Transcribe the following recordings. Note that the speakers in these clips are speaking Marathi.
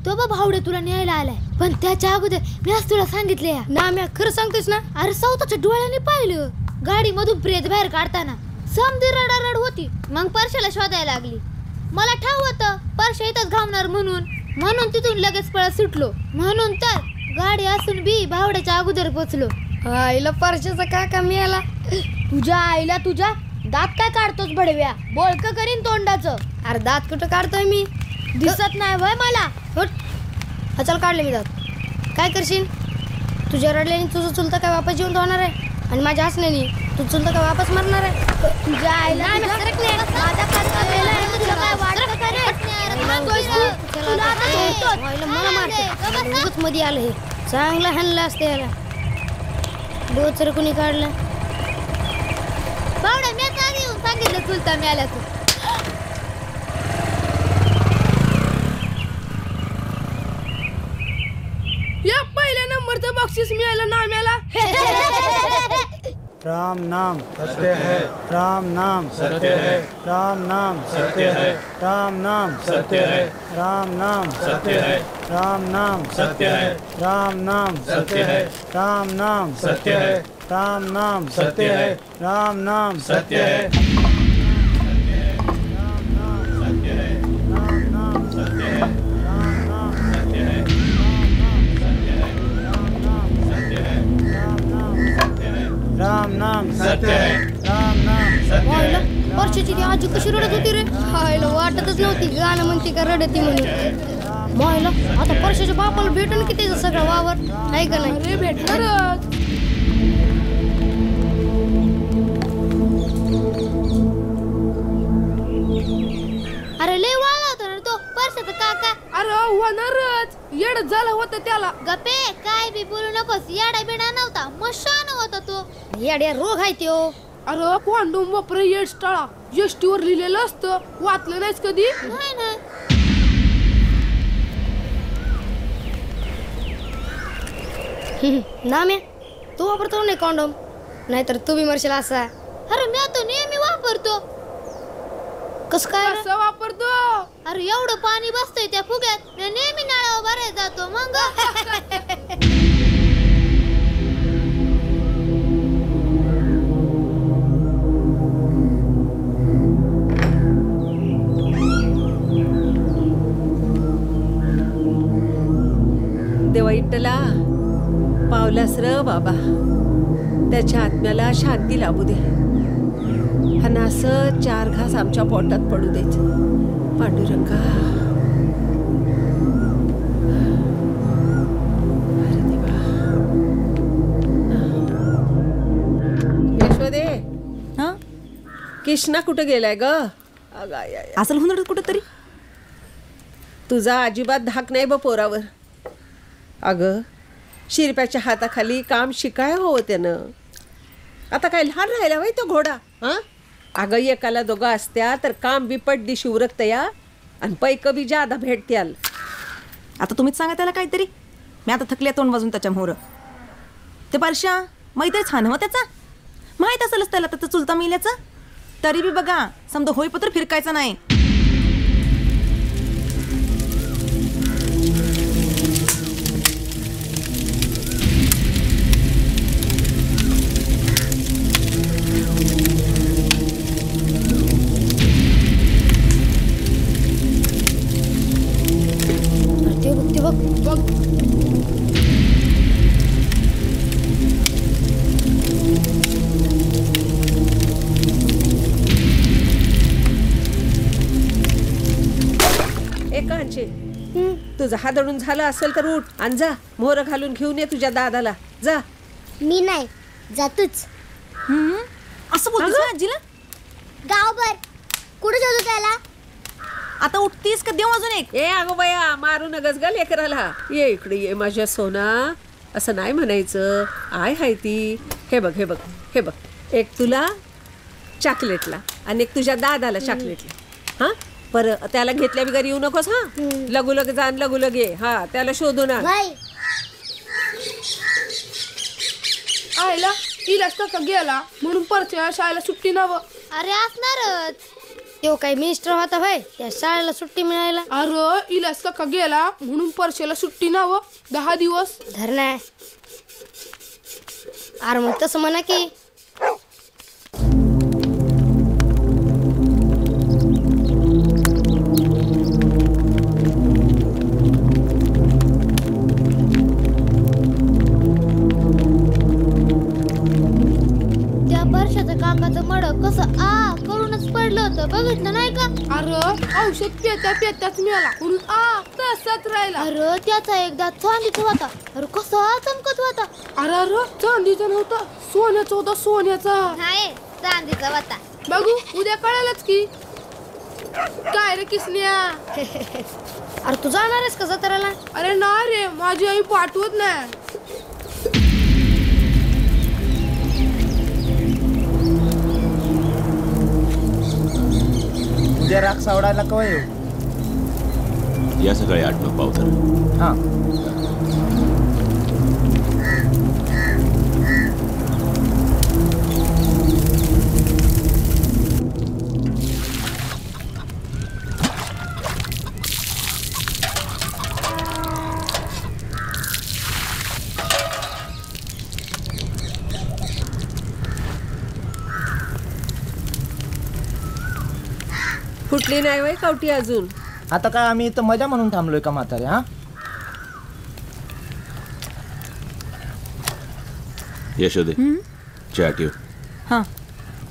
तो बा भावडे तुला न्यायला आलाय, पण त्याच्या अगोदर मी आज तुला सांगितले ना. मी खरं सांगतेस ना? अरे स्वतःच्या डोळ्याने पाहिलं गाडी मधून प्रेत बाहेर काढताना. समधी रडारड होती, मग परशाला शोधायला लागली. मला ठाव होतं परशा इथंच घावणार म्हणून तिथून लगेच पळत सुटलो. म्हणून तर गाडी असून बी भावड्याच्या अगोदर पोचलो. आईला परशाचा काका मिळाला. तुझ्या आईला तुझ्या दात काय काढतोस बडव्या? बोळक करीन तोंडाचं. अरे दात कुठं काढतोय मी? दिसत नाही वय मला. चल काढले मी दात. काय करशील? तुझ्या रडल्याने तुझं चुलतं काय वापस जिवंत होणार आहे, आणि माझ्या हसण्याने तू चुलतं काय वापस मरणार आहे? तुझ्या आईला मला मारते मध्ये आलं. हे चांगलं हाणलं असते याला. बोचर कुणी काढलं? बावडा मी आता येऊन सांगितलं चुलता मी आला तू. या पहिल्या नंबरचं बक्षीस मिळालं नाम्याला. राम नाम सत्य है, राम नाम सत्य है, राम नाम सत्य है, राम नाम सत्य है, राम नाम सत्य है, राम नाम सत्य है, राम नाम सत्य है, राम नाम सत्य है, राम नाम सत्य है, राम नाम सत्य है. राम नाम सत्य है, राम नाम सत्य है. परशाची ती आजी कशी रडत होती रे? हायला वाटतच नव्हती गाणं म्हणते का रडती म्हणून. मायला आता परशाच्या बापाला भेटून की त्याचं सगळं वावर आहे का नाही? भेटणारच. अरे लय वाळला होता ना तो परशाचा काका. अरे होणारच, येड झालं होतं त्याला. गप्पे काय बी बोलू नकोस. येडा बिडा नव्हता, मशान होता तो. येड्या रोग आहे त्यो. अरे कोंडूम वापर येड टाळा एसटीवर लिहिलेलं असतं, वाचलं नाहीस कधी? नाही ना. नाम्या तू वापरतो नाही कॉन्डोम, नाहीतर तू बी मरशील असा. अरे मी तो नेहमी वापरतो. कसं काय कसं वापरतो? अरे एवढं पाणी बसतंय त्या फुग्यात, मी नेहमी नळावर भरायला जातो. मग देवा इट्टला पावलास र बाबा, त्याच्या आत्म्याला शांती लाभू दे. आणि असं 4 घास आमच्या पोटात पडू द्यायचं. पांडुरंगा अरे देवा. यशोदे, हा कृष्णा कुठं गेलाय ग? असल हुंदड कुठं तरी. तुझा अजिबात धाक नाही ब पोरावर. अगं शिरप्याच्या हाताखाली काम शिकाय हवं त्यानं. आता काय लहान राहिला बाई तो घोडा? हा अगं एकाला दोघं असत्या तर काम बी पडदी शिवरक्त या आणि पैक बी जादा भेटत्याल. आता तुम्हीच सांगा त्याला काहीतरी. मी आता थकले तोंड वाजून त्याच्या मोहर. ते परशा मैत्री छान हो त्याचा. माहीत असेलच त्याला त्याचं चुलता मिल्याचं. तरी बी बघा समजा होईपत्र फिरकायचं नाही. तुझं हादडून झालं असेल तर उठ आणि जा मोहर घालून घेऊन ये तुझ्या दादाला. जा. मी नाही जातूच. असं बोलतोस ना आजीला? गावभर कुठे जातो त्याला? आता उठतीस का देऊ अजून एक? ए अगो बया मारू नगस ग लेकराला. ये इकडे ये माझ्या सोना. असं नाही म्हणायचं. आय हाय ती. हे बघ हे बघ हे बघ, एक तुला चॉकलेटला आणि एक तुझ्या दादाला चॉकलेटला. हा पर त्याला घेतल्या बिगर येऊ नकोस. हा लगू लग जाण लगू लगे. हा त्याला शोधू ना. आईला इलाज तसा गेला म्हणून परच्या शाळेला सुट्टी नव. अरे असणारच. तो काही मिनिस्टर होता भाई त्या शाळेला सुट्टी मिळायला. अरे इला सका गेला म्हणून परशेला सुट्टी नाव 10 दिवस धरणार. अरे मग तसं म्हणा की त्या वर्षाचं काकाचं मड कसं करूनच पडलं होतं बघितलं नाही का. अरे औषध पेत्याच मिळाला म्हणून तसाच राहिला. अरे त्याचा एकदा चांदीचा होता. अरे कसा चमकत होता. अरे चांदीचा नव्हता सोन्याचा होता सोन्याचा. नाही चांदीचा होता. बघू उद्या कळालच की. काय रे किसन्या. अरे तू जाणार आहेस का जत्राला. अरे नाही रे माझी आई पाठवत नाही. उद्या राख सावडायला कवा येऊ. या सकाळी 8-9 पावसाळा. हा फुटली नाही वय कवटी अजून. आता काय आम्ही इथं मजा म्हणून थांबलोय का म्हातारे. हा यशोदे चहा ठेव. हां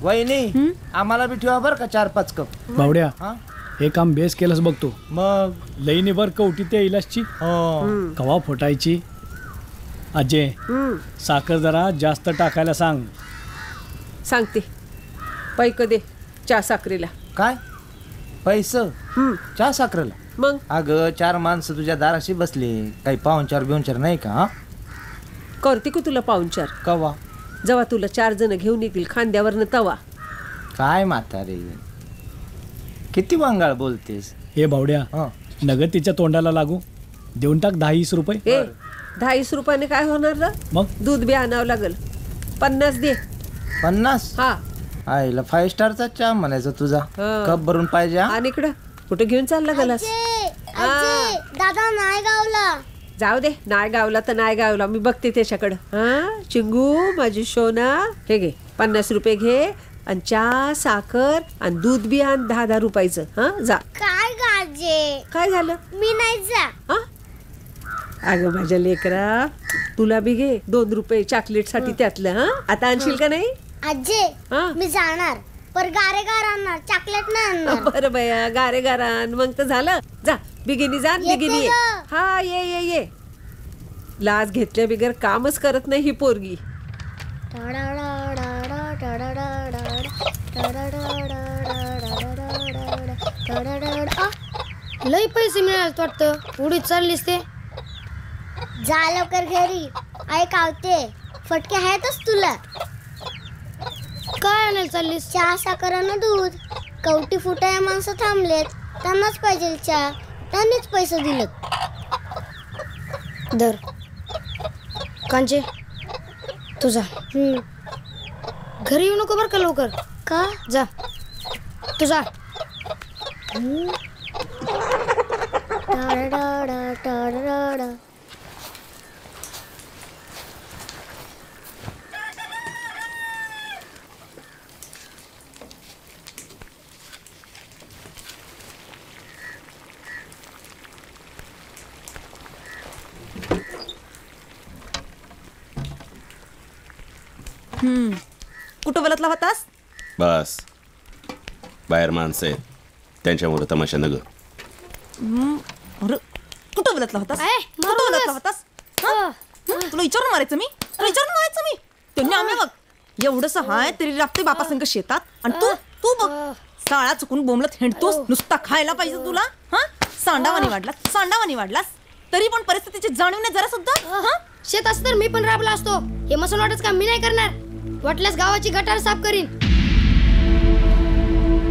वहिनी आम्हाला बी ठेवा बरं का 4-5 कप. बावड्या हा हे काम बेस केलंच बघतो. मग लईने बर कवटी त्या इलाजची हो कवा फुटायची. अजय साखर जरा जास्त टाकायला सांग. सांगते पैक दे चहा साखरेला. काय पैसे चहा साखरेला. मग अगं 4 माणसं तुझ्या दाराशी बसली. काही पाहुणचार बिहुणचार नाही का. हा करते का तुला पाहुणचार. कवा जेव्हा तुला 4 जण घेऊन येतील खांद्यावरनं तवा. काय म्हातारे किती वांगाळ बोलतेस. हे बावड्या हं. नगद तिच्या तोंडाला लागू. देऊन टाक 10-20 रुपये. ए 10 रुपयाने काय होणार ना. मग दूध बी आणावं लागल. 50 दे. 50. हा आईला 5 स्टारचा चहा म्हणायचा तुझा. हं. कप भरून पाहिजे. हा? आणि इकडं कुठं घेऊन चालला गलास. दादा नाही गावला. जाऊ दे नाही गावला तर नाही गावला मी बघते त्याच्याकडं. हा चिंगू माझी सोना हे घे 50 रुपये घे आणि चहा साखर आणि दूध बी आण 10-10 रुपयाचं. हा जा. काय गाजे काय झालं. मी नाही जा. हा अगं माझ्या लेकरा तुला बी घे 2 रुपये चॉकलेट साठी त्यातलं. हा आता आणशील का नाही. आजे हा मी जाणार पर गारे गार आणणार चॉकलेट नाही आणणार. बरं बया गारे गारान मग तर झालं. जा बिगिनी जा बिगिनी ये. येते गं. हा ये लाज घेतल्या बिगर कामच करत नाही ही पोरगी. लई पैसे मिळाले वाटतं. उडीत चाललीस ते. जा लवकर घरी आई कावते. फटके आहेतच तुला. काय आणायला चाललीस. चहा साखर आणि दूध. कवटी फुटाया माणसं थांबलेत त्यांनाच पाहिजे चहा. त्यांनीच पैसे दिलेत. दर कांचे तुझा घरी येऊ नको बर का लवकर. का जा तुझा. कुठं बोलतला होतास. बस बाहेर माणसं आहेत त्यांच्यामुळे तमाशा नग. अरे कुठं बोलतला होतास. ए, कुठं मारू बोलतला नकोस. होतास. तुला विचारून मारायचं मी. तुला विचारून मारायचं मी. त्यांनी आम्ही बघ एवढंच हाय तरी राबते बापा संग शेतात आणि तू बघ साळा चुकून बोंबलत हिंडतोस. नुसता खायला पाहिजे तुला. हा सांडावानी वाढलास तरी पण परिस्थितीची जाणीव नाही जरा सुद्धा. शेत असतं तर मी पण राबला असतो. हे मसन वाटच काम मी नाही करणार. वाटल्यास गावाची गटार साफ करीन.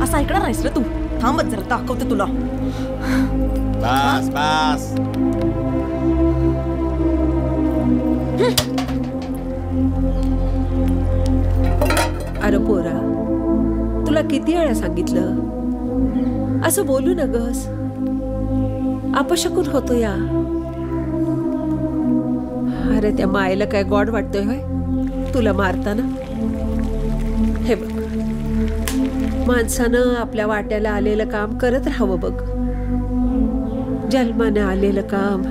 असं ऐकणार नाहीस रे तू. थांबत जरा दाखवते तुला. बस बस अरे पोरा तुला किती वेळा सांगितलं असं बोलू नगस, अपशकुन होतो या. अरे त्या मायला काय गॉड वाटतोय होय तुला मारताना? हे बघ, माणसानं आपल्या वाट्याला आलेलं काम करत राहावं बघ. जन्माने आलेलं काम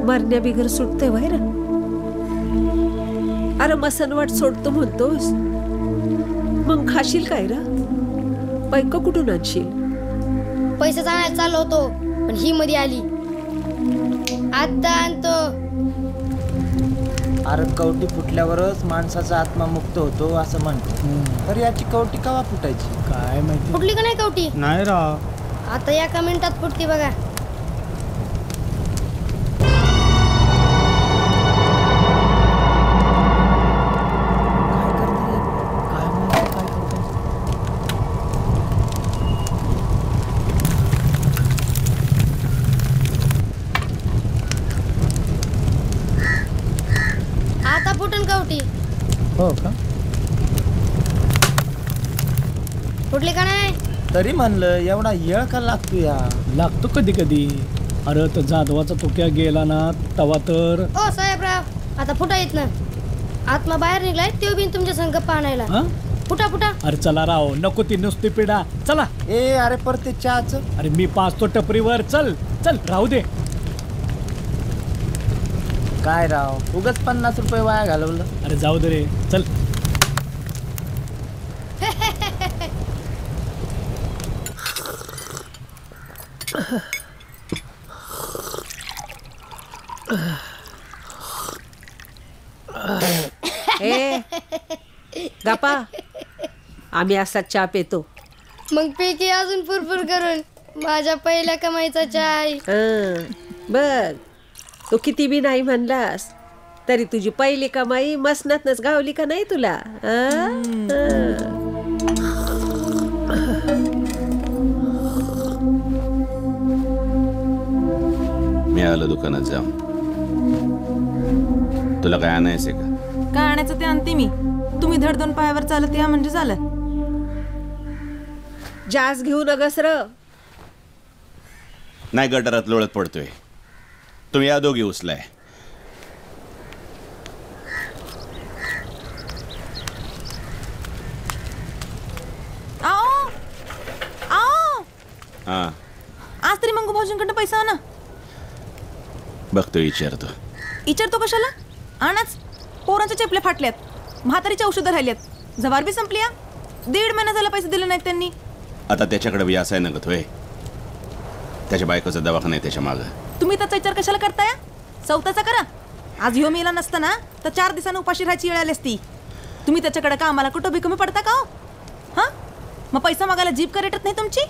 मरण्या बिगर सुटते व्हाय ना. अरे मसनवाट सोडतो म्हणतोस, मग खाशील काय रा? पैक कुठून आणशील? पैसे आणायला चाललो होतो, पण ही मध्ये आली. आता आणतो. अरे कवटी फुटल्यावरच माणसाचा आत्मा मुक्त होतो असं म्हणतो, तर याची कवटी केव्हा फुटायची? काय माहिती. फुटली का नाही कवटी? नाही राव. आता एका मिनिटात फुटते बघा. आता फुटन कवटी. हो का? फुटली का नाही? तरी म्हणलं एवढा येळ का लागतो या? लागतो कधी कधी. अरे तर जाधवाचा तुक्या गेला ना तवा तर. ओ साहेबराव, आता फुटा येत ना. आत्मा बाहेर निघलाय, ते बिन तुमच्या संग पाहण्याला. हा? फुटा फुटा. अरे चला राव, नको ती नुसती पिढा. चला. ए अरे परत ते चहाचं. अरे मी पाचतो टपरीवर. चल चल, राहू दे. काय राव, उगाच 50 रुपये वाया घालवलं. अरे जाऊ दे रे, चल. ए गप्पा, आम्ही असा चहा पितो. मग पैकी अजून पुरपूर करून माझ्या पहिल्या कमाईचा चाय. बघ, तू किती बी नाही म्हणलास तरी तुझी पहिली कमाई मसनातनच गावली का नाही तुला? मी आलो दुकानात जाऊन. तुला काय आणायचंय का? काय आणायचं ते आणते मी. तुम्ही धड दोन पायावर चालत या म्हणजे झालं. जास घेऊ नगस र. नाही, गटारात लोळत पडतोय. तुम्ही या दोघी उचलाय. आओ आओ, हा, आज तरी मंगू भाऊजींकडनं पैसा आणा. बघतो, विचारतो. विचारतो कशाला? आणाच. पोरांच्या चेपल्या फाटल्यात, म्हातारीची औषधं राहिल्यात, जवार बी संपल्या. 1.5 महिना झाला पैसे दिले नाहीत त्यांनी. आता त्याच्याकडे व्यासाय नगत होय. त्याच्या बायकोचा दवाखाना आहे त्याच्या मागं. तुम्ही त्याचा विचार कशाला करताय? चौथाचा करा. आज ह्यो मेला नसताना तर 4 दिवसांनी उपाशी राहायची वेळ आली असती. तुम्ही त्याच्याकडे का आम्हाला कुठं बी कमी पडता का? हां, मग पैसा मागायला जीभ का रेटत नाही तुमची?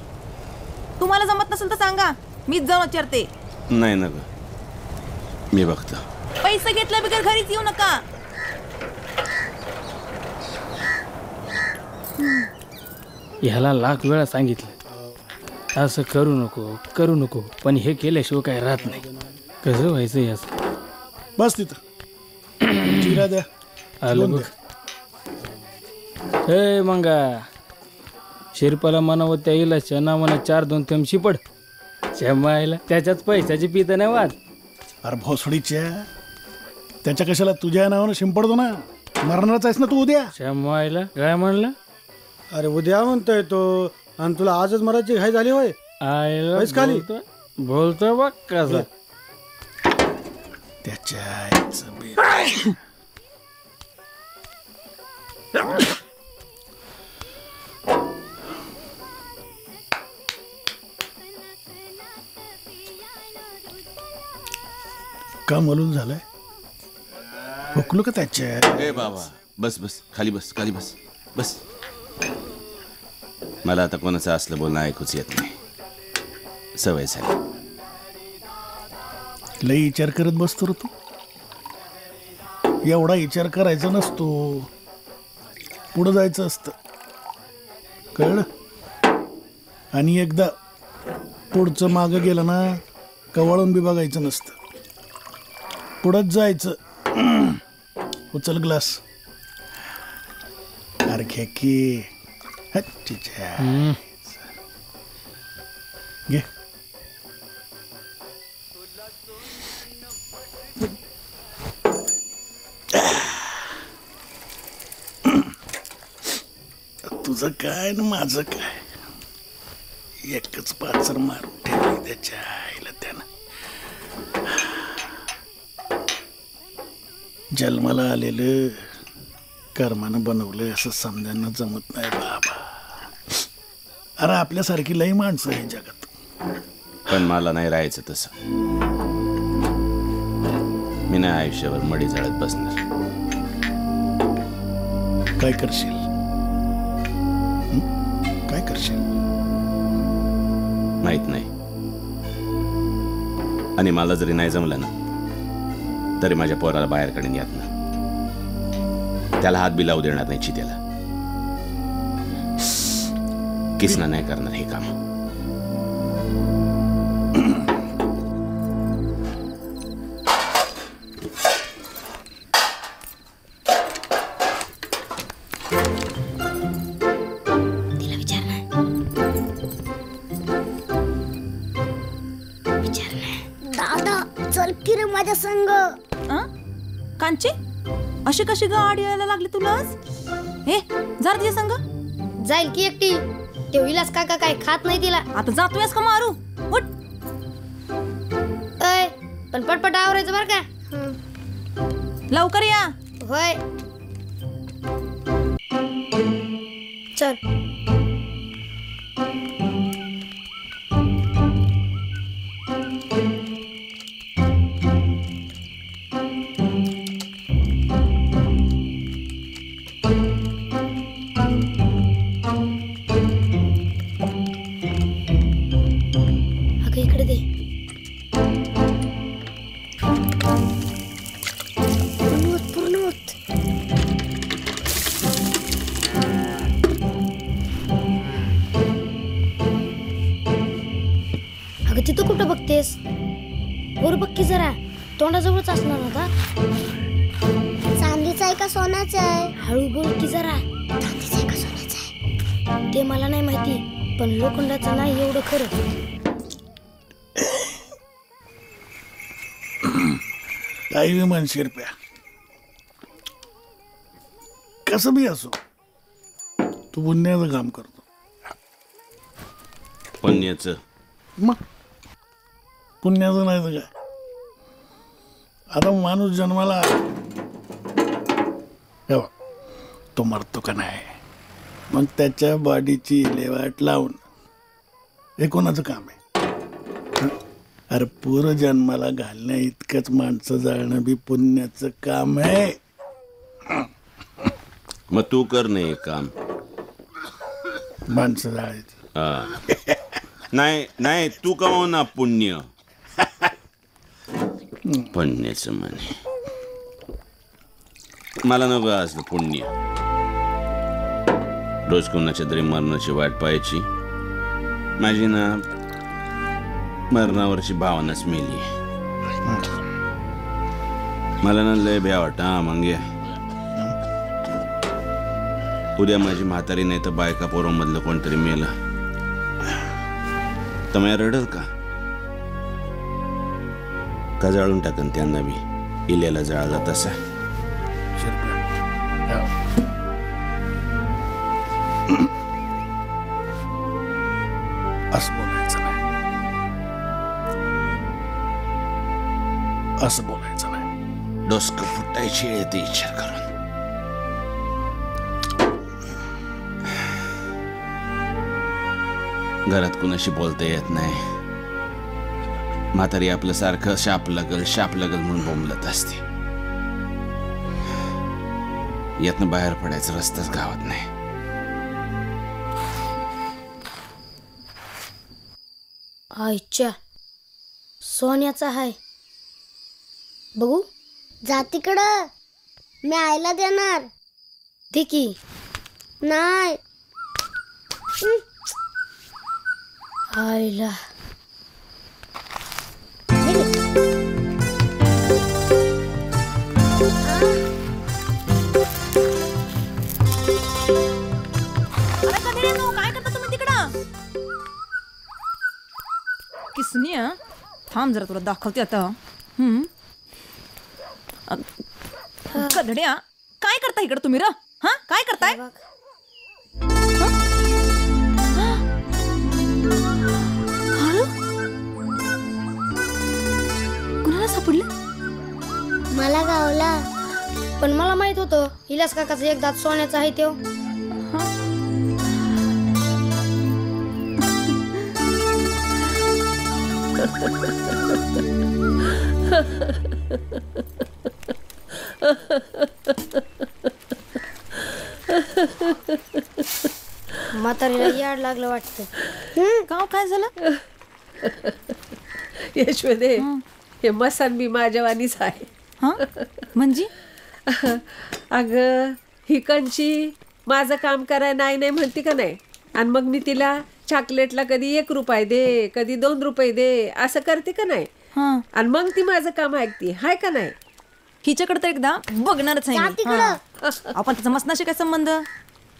तुम्हाला जमत नसेल तर सांगा, मीच जाऊन विचारते. नाही ना ग, मी बघतो. पैसे घेतल्या बिगर घरीच येऊ नका. ह्याला लाख वेळा सांगितलं असं करू नको करू नको, पण हे केल्याशिवाय काय राहत नाही. कसं व्हायचं याचं? बस तिथं जिरा द्या. आलं बघ. हे मंगा, शिरपाला म्हणावं त्या इलाच्या नावानं 4-2 थेंब शिपड. शेमायला त्याच्याच पैशाची पित नाही वाद. अरे भोसडीच्या, त्याच्या कशाला तुझ्या नावानं शिंपडतो ना. मरणारच आहेस ना तू उद्या. शेमायला काय म्हणलं? अरे उद्या म्हणतोय तो, आणि तुला आजच मराठी घाई झाली होय. आयला पैस खाली बोलतोय बघ कसं. त्याच्या का मलून झालंय? हुकलो का त्याच्या? ए बाबा, बस बस, खाली बस, खाली बस बस. मला आता कोणाचं असलं बोलणं ऐकूच येत नाही. सवय झाली. लई विचार करत बसतो रे तू. एवढा विचार करायचा नसतो, पुढं जायचं असतं, कळलं? आणि एकदा पुढचं मागं गेलं ना, कवळून बी बघायचं नसतं, पुढंच जायचं. उचल ग्लास. अरे घे की. घे. तुझं काय न माझं काय, एकच पाचर मारून ठेवली त्याच्या आईला त्यानं. जन्माला आलेलं कर्मानं बनवलं असं समजायला जमत नाही बाबा. अरे आपल्यासारखी लई माणसं आहे जगात. पण मला नाही राहायचं तसं. मी नाही आयुष्यावर मडी जाळत बसणार. काय करशील? काय करशील माहित नाही. आणि मला जरी नाही जमलं ना तरी माझ्या पोराला बाहेर काढून यात ना. त्याला हात बी लावू देणार नाही चितेला. किसना नाही करणार हे काम. दादा चल की रे माझ्या संग. कांची अशी कशी गाडी यायला लागली तुला आज? हे जरा तिच्या संग जाईल की एकटी. ते विलास काका काय खात नाही तिला. आता जातोयस का मारू? उठ. अय पण पटपट आवरायचं बर का. लवकर या. होय चल. इकडे दे. पूर्ण होत. अगं तिथं कुठं बघतेस? वर बघ की जरा. तोंडाजवळच असणार होता. चांदीचा आहे का सोन्याचा आहे? हळू बोल की जरा. चांदीचा आहे का सोन्याचा आहे ते मला नाही माहिती, पण लोखंडाचं नाही एवढं खरं. काही म्हणशील प्या. कसं बी असो तू पुण्याचं काम करतो. पुण्याचं मग पुण्याचं नाही तर काय. आता माणूस जन्माला तो मरतो का नाही, मग त्याच्या बॉडीची विल्हेवाट लावून हे कोणाचं काम आहे? अरे पूर जन्माला घालण्या इतकंच माणसं जाळणं बी पुण्याचं काम आहे. मग तू कर नाही काम. माणसं जाळायची. नाही नाही तू कमाव ना पुण्य. पुण्याचं म्हणे मला नको असलं पुण्य. रोज कोणाच्या तरी मरणाची वाट पाहायची. माझी ना मरणावरची भावनाच मेली. मला ना लय भ्या वाटा मंगे. उद्या माझी म्हातारी नाही तर बायका पोरांमधलं कोणतरी मेलं तर मी रडल का जाळून टाकन त्यांना बी इल्याला जाळला तसा. असं बोलायचं नाही. असं बोलायचं नाही. डोसकं फुटायची येते विचार करून. घरात कुणाशी बोलता येत नाही. म्हातारी आपलं सारखं शाप लगल म्हणून बोंबलत असते. यातनं बाहेर पडायचा रस्ताच गावात नाही. आईच्या सोन्याचा हाय. बघू जा तिकडं. मी आईला देणार. दे की. नाही आईला काय करता तुम्ही तिकडं? हं? थांब जरा तुला दाखवते आता. कधड्या काय करता इकडे तुम्ही र? हा काय करताय? कुणाला सापडलं? मला गावला, पण मला माहित होतं इलास काकाचा एक दात सोन्याचा आहे तो. म्हातारीला याड लागलं वाटतं. गाव काय झालं? यशवदे, हे मसान बी माझ्यावानीच आहे. हा म्हणजे? अगं ही कंची माझं काम कराय नाही नाही म्हणते का नाही, आणि मग मी तिला चॉकलेटला कधी 1 रुपये दे, कधी 2 रुपये दे असं करते का नाही, आणि मग ती माझं काम ऐकते, हाय का नाही? हिच्याकडे तर एकदा बघणारच आहे मी. आपण त्याचा मसनाशी काय संबंध?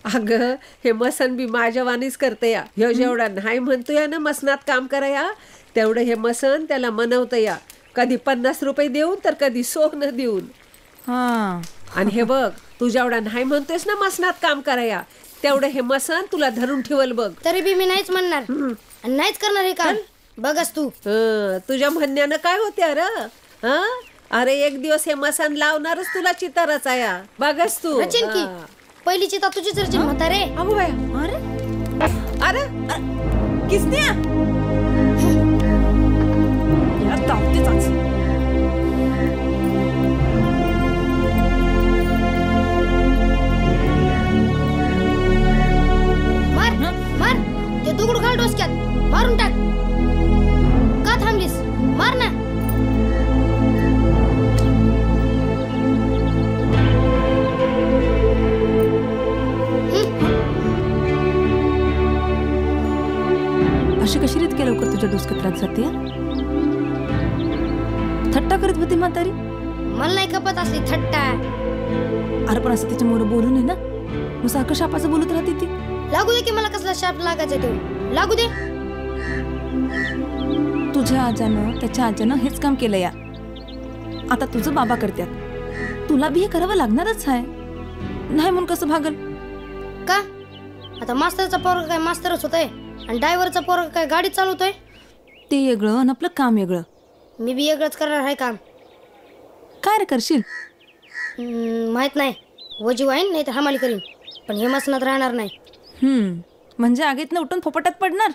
अगं हे मसन बी माझ्या वाणीच करते या. ह्यो जेवढा नाही म्हणतोय ना मसनात काम कराया, तेवढं हे मसन त्याला मनवतं या. कधी 50 रुपये देऊन तर कधी सोनं देऊन. आणि हे बघ, तू जेवढा नाही म्हणतोयस ना मसनात काम कराया, तेवढं हे मसन तुला धरून ठेवल बघ. तरी बी मी नाहीच म्हणणार आणि नाहीच करणार हे काम. बघस तू. तुझ्या म्हणण्यानं काय होते अरे? अरे एक दिवस हे मसान लावणारच तुला चितारच आया. बघस तू. रचीन की पहिली चिता तुझीच रचीन म्हातारे. अगो बाया. अरे अरे किसन्या या दावतेच. मार मार ते दगड घाल डोसक्यात, मारून टाक. का थांबलीस? मार ना. अशी कशी इतक्या लवकर तुझ्या डोसक्यात राहत जाते? थट्टा करत होती म्हातारी. मला नाही खपत असली थट्टा. अरे पण असं तिच्या मोर बोलू नये ना, मग सारखं शापाचं बोलत राहते ती. लागू दे की मला कसला शाप लागायचा तो. लागू दे. तुझ्या आजानं त्याच्या आजानं हेच काम केलं या. आता तुझं बाबा करत्यात, तुला बी हे करावं लागणारच आहे. नाही म्हणून कसं भागल? का आता मास्तरचा पोरगा काय मास्तरच होतोय आणि ड्रायव्हरचा पोरगा काय गाडी चालवतोय? ते वेगळं आणि आपलं काम वेगळं. मी बी वेगळंच करणार आहे काम. काय रे करशील? माहित नाही. वजीव आहे नाही तर हमाली करीन, पण हे मसनात राहणार नाही. म्हणजे आगीतनं उठून फोपटात पडणार?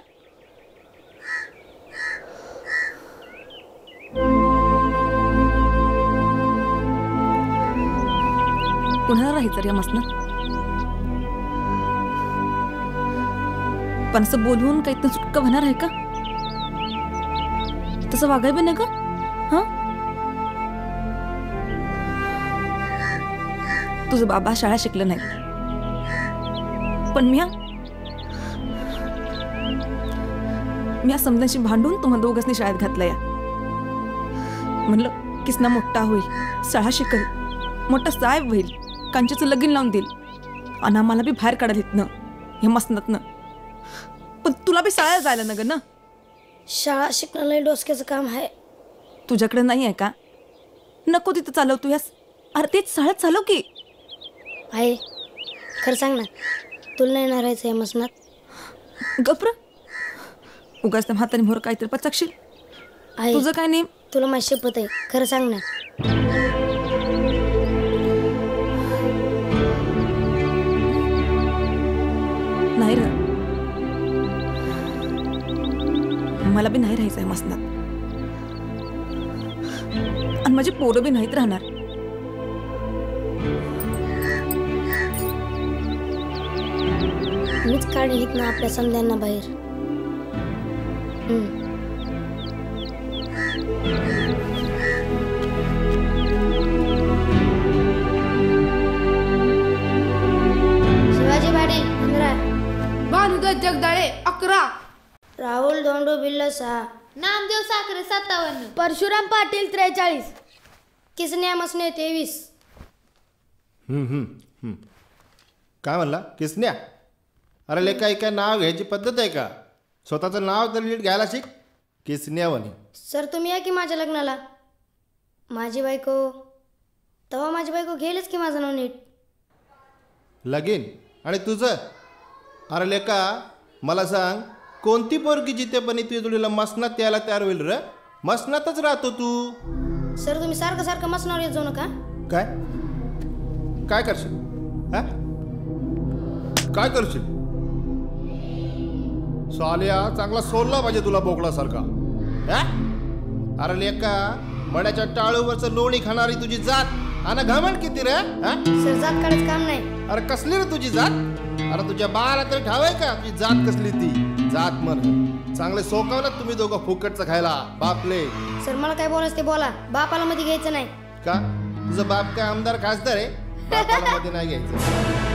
कुणाला राहायचं रे मसनात? पण असं बोलवून काही तर सुटका होणार आहे का? तसं वागाय बी नाही का? तुझं बाबा शाळा शिकलं नाही, पण मी समजांशी भांडून तुम्हा दोघांनी शाळेत घातलं या. म्हणलं किसना मोठा होईल, शाळा शिकल, मोठा साहेब होईल, कांचेचं लगीन लावून देईल आणि आम्हाला बी बाहेर काढायला येत ना हे मसनातनं. पण तुला बी शाळेत जायला न ग ना. शाळा शिकणं लय डोसक्याचं काम आहे. तुझ्याकडे नाही आहे का? नको तिथं चालव तू यास. अरे तेच शाळेत चालव की. आहे खरं सांग ना, तुला नाही ना राहायचं या मसनात? गप्र उगाच त्या म्हातारी मोर काहीतरी पचकशील. तुझं काय नाही. तुला माझी शपथ आहे, खरं सांग ना. नाही र, मला बी नाही राहायचंय मसनात आणि माझी पोरं बी नाहीत राहणार. मीच काढीत ना आपल्या समद्यांना बाहेर. शिवाजी भाडे 15, भानुदास जगदाळे 11, राहुल धोंडू बिल्ल 6, नामदेव साखरे 57, परशुराम पाटील 43, किसन्या मसने 23. काय म्हणला किसन्या? अरे लेका काय नाव घ्यायची पद्धत आहे का? स्वतःचं नाव तर नीट घ्यायला शिक. किसन्यावानी. सर तुम्ही या की माझ्या लग्नाला. माझी बायको तेव्हा माझी बायको घेईलच की माझं नाव नीट. लगीन आणि तुझं. अरे लेका मला सांग, कोणती पोरगी जितेपणी तुझ्या जोडीला मसनात यायला तयार होईल रे? मसनातच राहतो तू. सर तुम्ही सारखं सारखं मसनावर येत जाऊ नका. काय काय करशील? हा काय करशील? सालिया चांगला सोलला पाहिजे तुला बोकडासारखा. हा अरे लेका मड्याच्या टाळूवरचं लोणी खाणारी तुझी जात आणि घमंड किती रे? हा सर जात काढायचं काम नाही. अरे कसली रे तुझी जात? अरे तुझ्या बाळाला तरी ठावाय का तुझी जात कसली ती? जात म्हण. चांगले सोकावलं तुम्ही दोघं फुकटचं खायला बापले. सर मला काय बोलायचं ते बोला. बापाला मध्ये घ्यायचं नाही. का तुझं बाप काय आमदार खासदार आहे? बापाला मध्ये नाही घ्यायचं.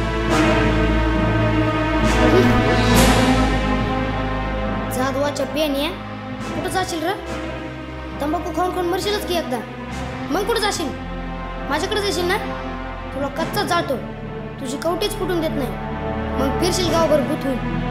जादवाच्या पेन कुठं जाशील र? तंबाखू खाऊन खाऊन मरशीलच की एकदा. मग कुठं जाशील? माझ्याकडे जाशील ना? तुला कच्चाच जाळतो. तुझी कवटीच फुटून देत नाही. मग फिरशील गावभर गुथून.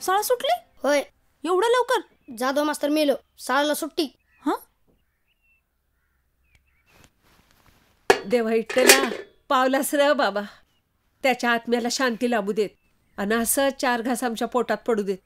शाळा सुटली? होय. एवढं लवकर? जाधव मास्तर मेलो. शाळेला सुट्टी. देवा इट्टला पावलास र बाबा. त्याच्या आत्म्याला शांती लाभू देत आणि असं 4 घास आमच्या पोटात पडू देत.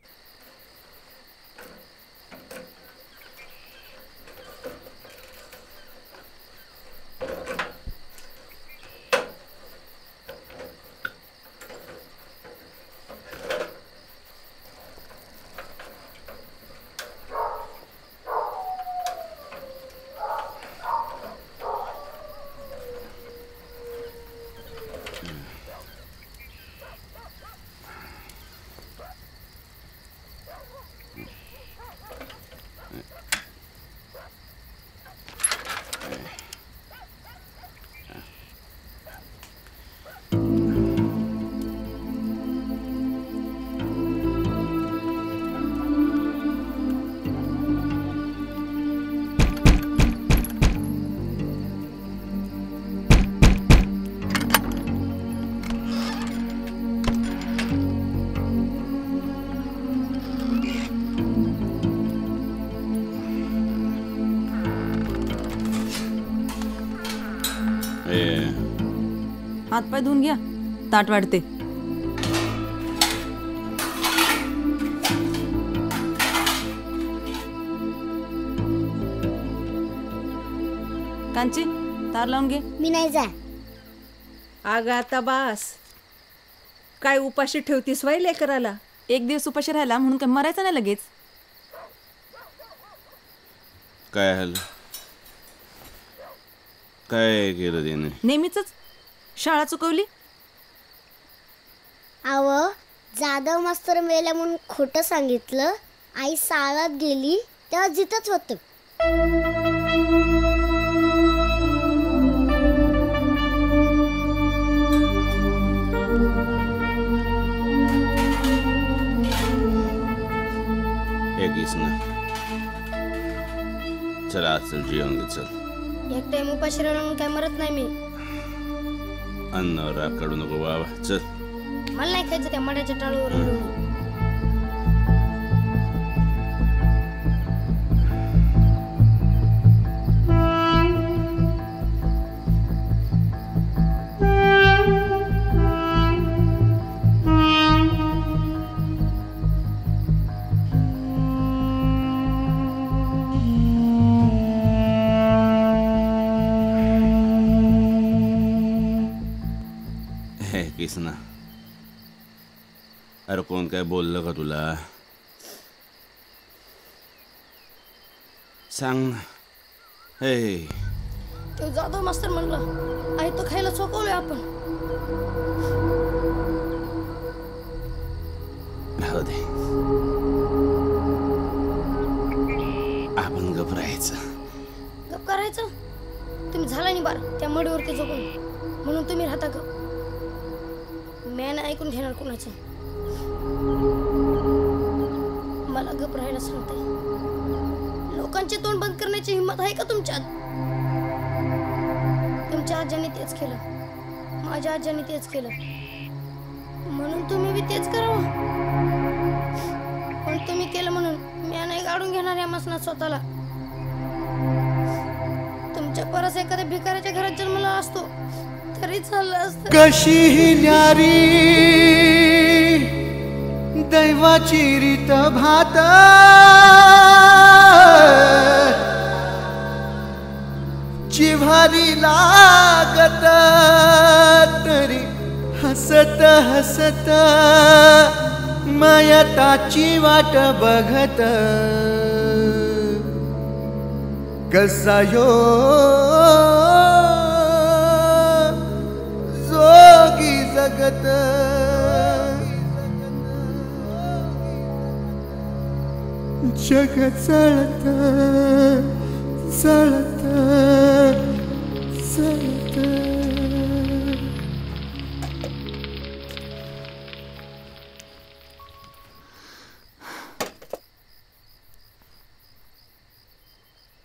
हातपाय धुवून घ्या. ताट वाढते. कांची तार लावून घे. मी नाही जा. अगं आता बास. काय उपाशी ठेवतीस वय लेकराला? एक दिवस उपाशी राहिला म्हणून काय मरायचं नाही लगेच. काय झालं? काय केलं त्याने? नेहमीच शाळा चुकवली. आव जाधव मास्तर मेल्या म्हणून खोटं सांगितलं. आई शाळेत गेली तेव्हा जिथंच होतं. चला आज चल जेवण घे. चल. एक टाइम उपाशी राहून काय मरत नाही मी. अन्नावर राग काढू नको बाबा. चल. मला नाही खायचं त्या मड्याच्या टाळूवर. ना. अरे कोण काय बोललं का तुला? सांग. हे तो जाधव मास्तर म्हणलं आई तो खायला चोकवलोय आपण. राहू दे. आपण गप राहायचं. गप करायचं? तुम्ही झाला नाही बार त्या मडीवरती झोपून म्हणून तुम्ही राहता का? मैं ऐकून घेणार कोणाचं. मला गप राहायला सांगते. लोकांचे तोंड बंद करण्याची हिंमत आहे का तुमच्यात? तुमच्या आज्याने तेच केलं, माझ्या आज्याने तेच केलं, म्हणून तुम्ही बी तेच करावं. पण तुम्ही केलं म्हणून मी नाही काढून घेणार या मसनात स्वतःला. तुमच्या परस एखाद्या भिकाऱ्याच्या घरात जन्मला असतो तरी चाललं असतं. कशीही न्यारी दैवाची रीत भात, जिव्हारी लागत तरी हसत हसत मयताची वाट बघत, कसा यो जोगी जगत. जग चळत चळत चळत.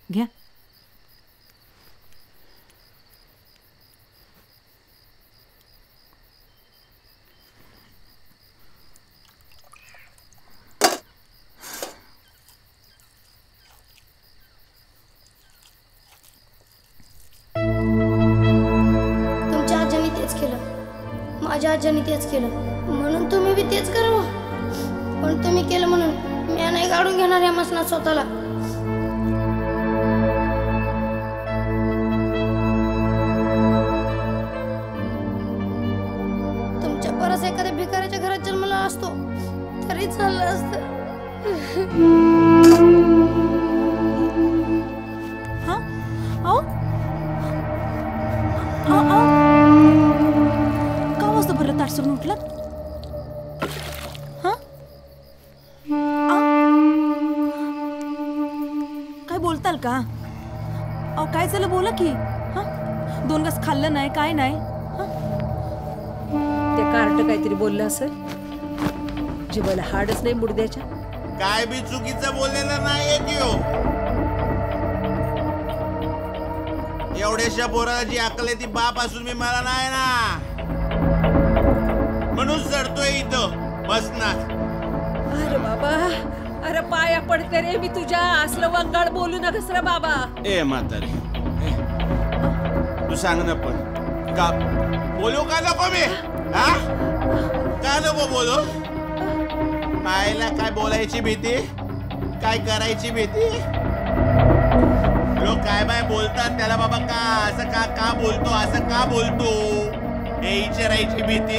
घ्या. तुमच्या आज्याने तेच केलं, माझ्या आज्याने तेच केलं, म्हणून तुम्ही बी तेच करावं. पण तुम्ही केलं म्हणून मी नाही काढून घेणार या मसनात स्वतःला. तुमच्या परस एखाद्या भिकाऱ्याच्या घरात जन्मला असतो तरी चाललं असतं. का वाजता भरलं ताट सोडून उठलं? काय बोलताल का? अहो काय झालं बोला की. हा 2 घास खाल्लं नाही काय नाही? ते कार्ट काहीतरी बोललं असेल, जिवाला हाडच नाही मुडद्याच्या. काय बी चुकीचं बोललेलं नाहीये की एवढ्याशा पोराला जी अक्कल आहे ती बाप असून मी मला नाही ना, म्हणून चढतोय इथं बसनात. अरे बाबा, अरे पाया पडते रे मी तुझ्या. असलं वंगाळ बोलू नकस रे बाबा. ए म्हातारे, तू सांग ना पण का बोलू का नको मी? हा का नको बोलू? पाहायला काय बोलायची भीती, काय करायची भीती. लोक काय बाय बोलतात त्याला बाबा का असं का बोलतो, असं का बोलतो हे विचारायची भीती.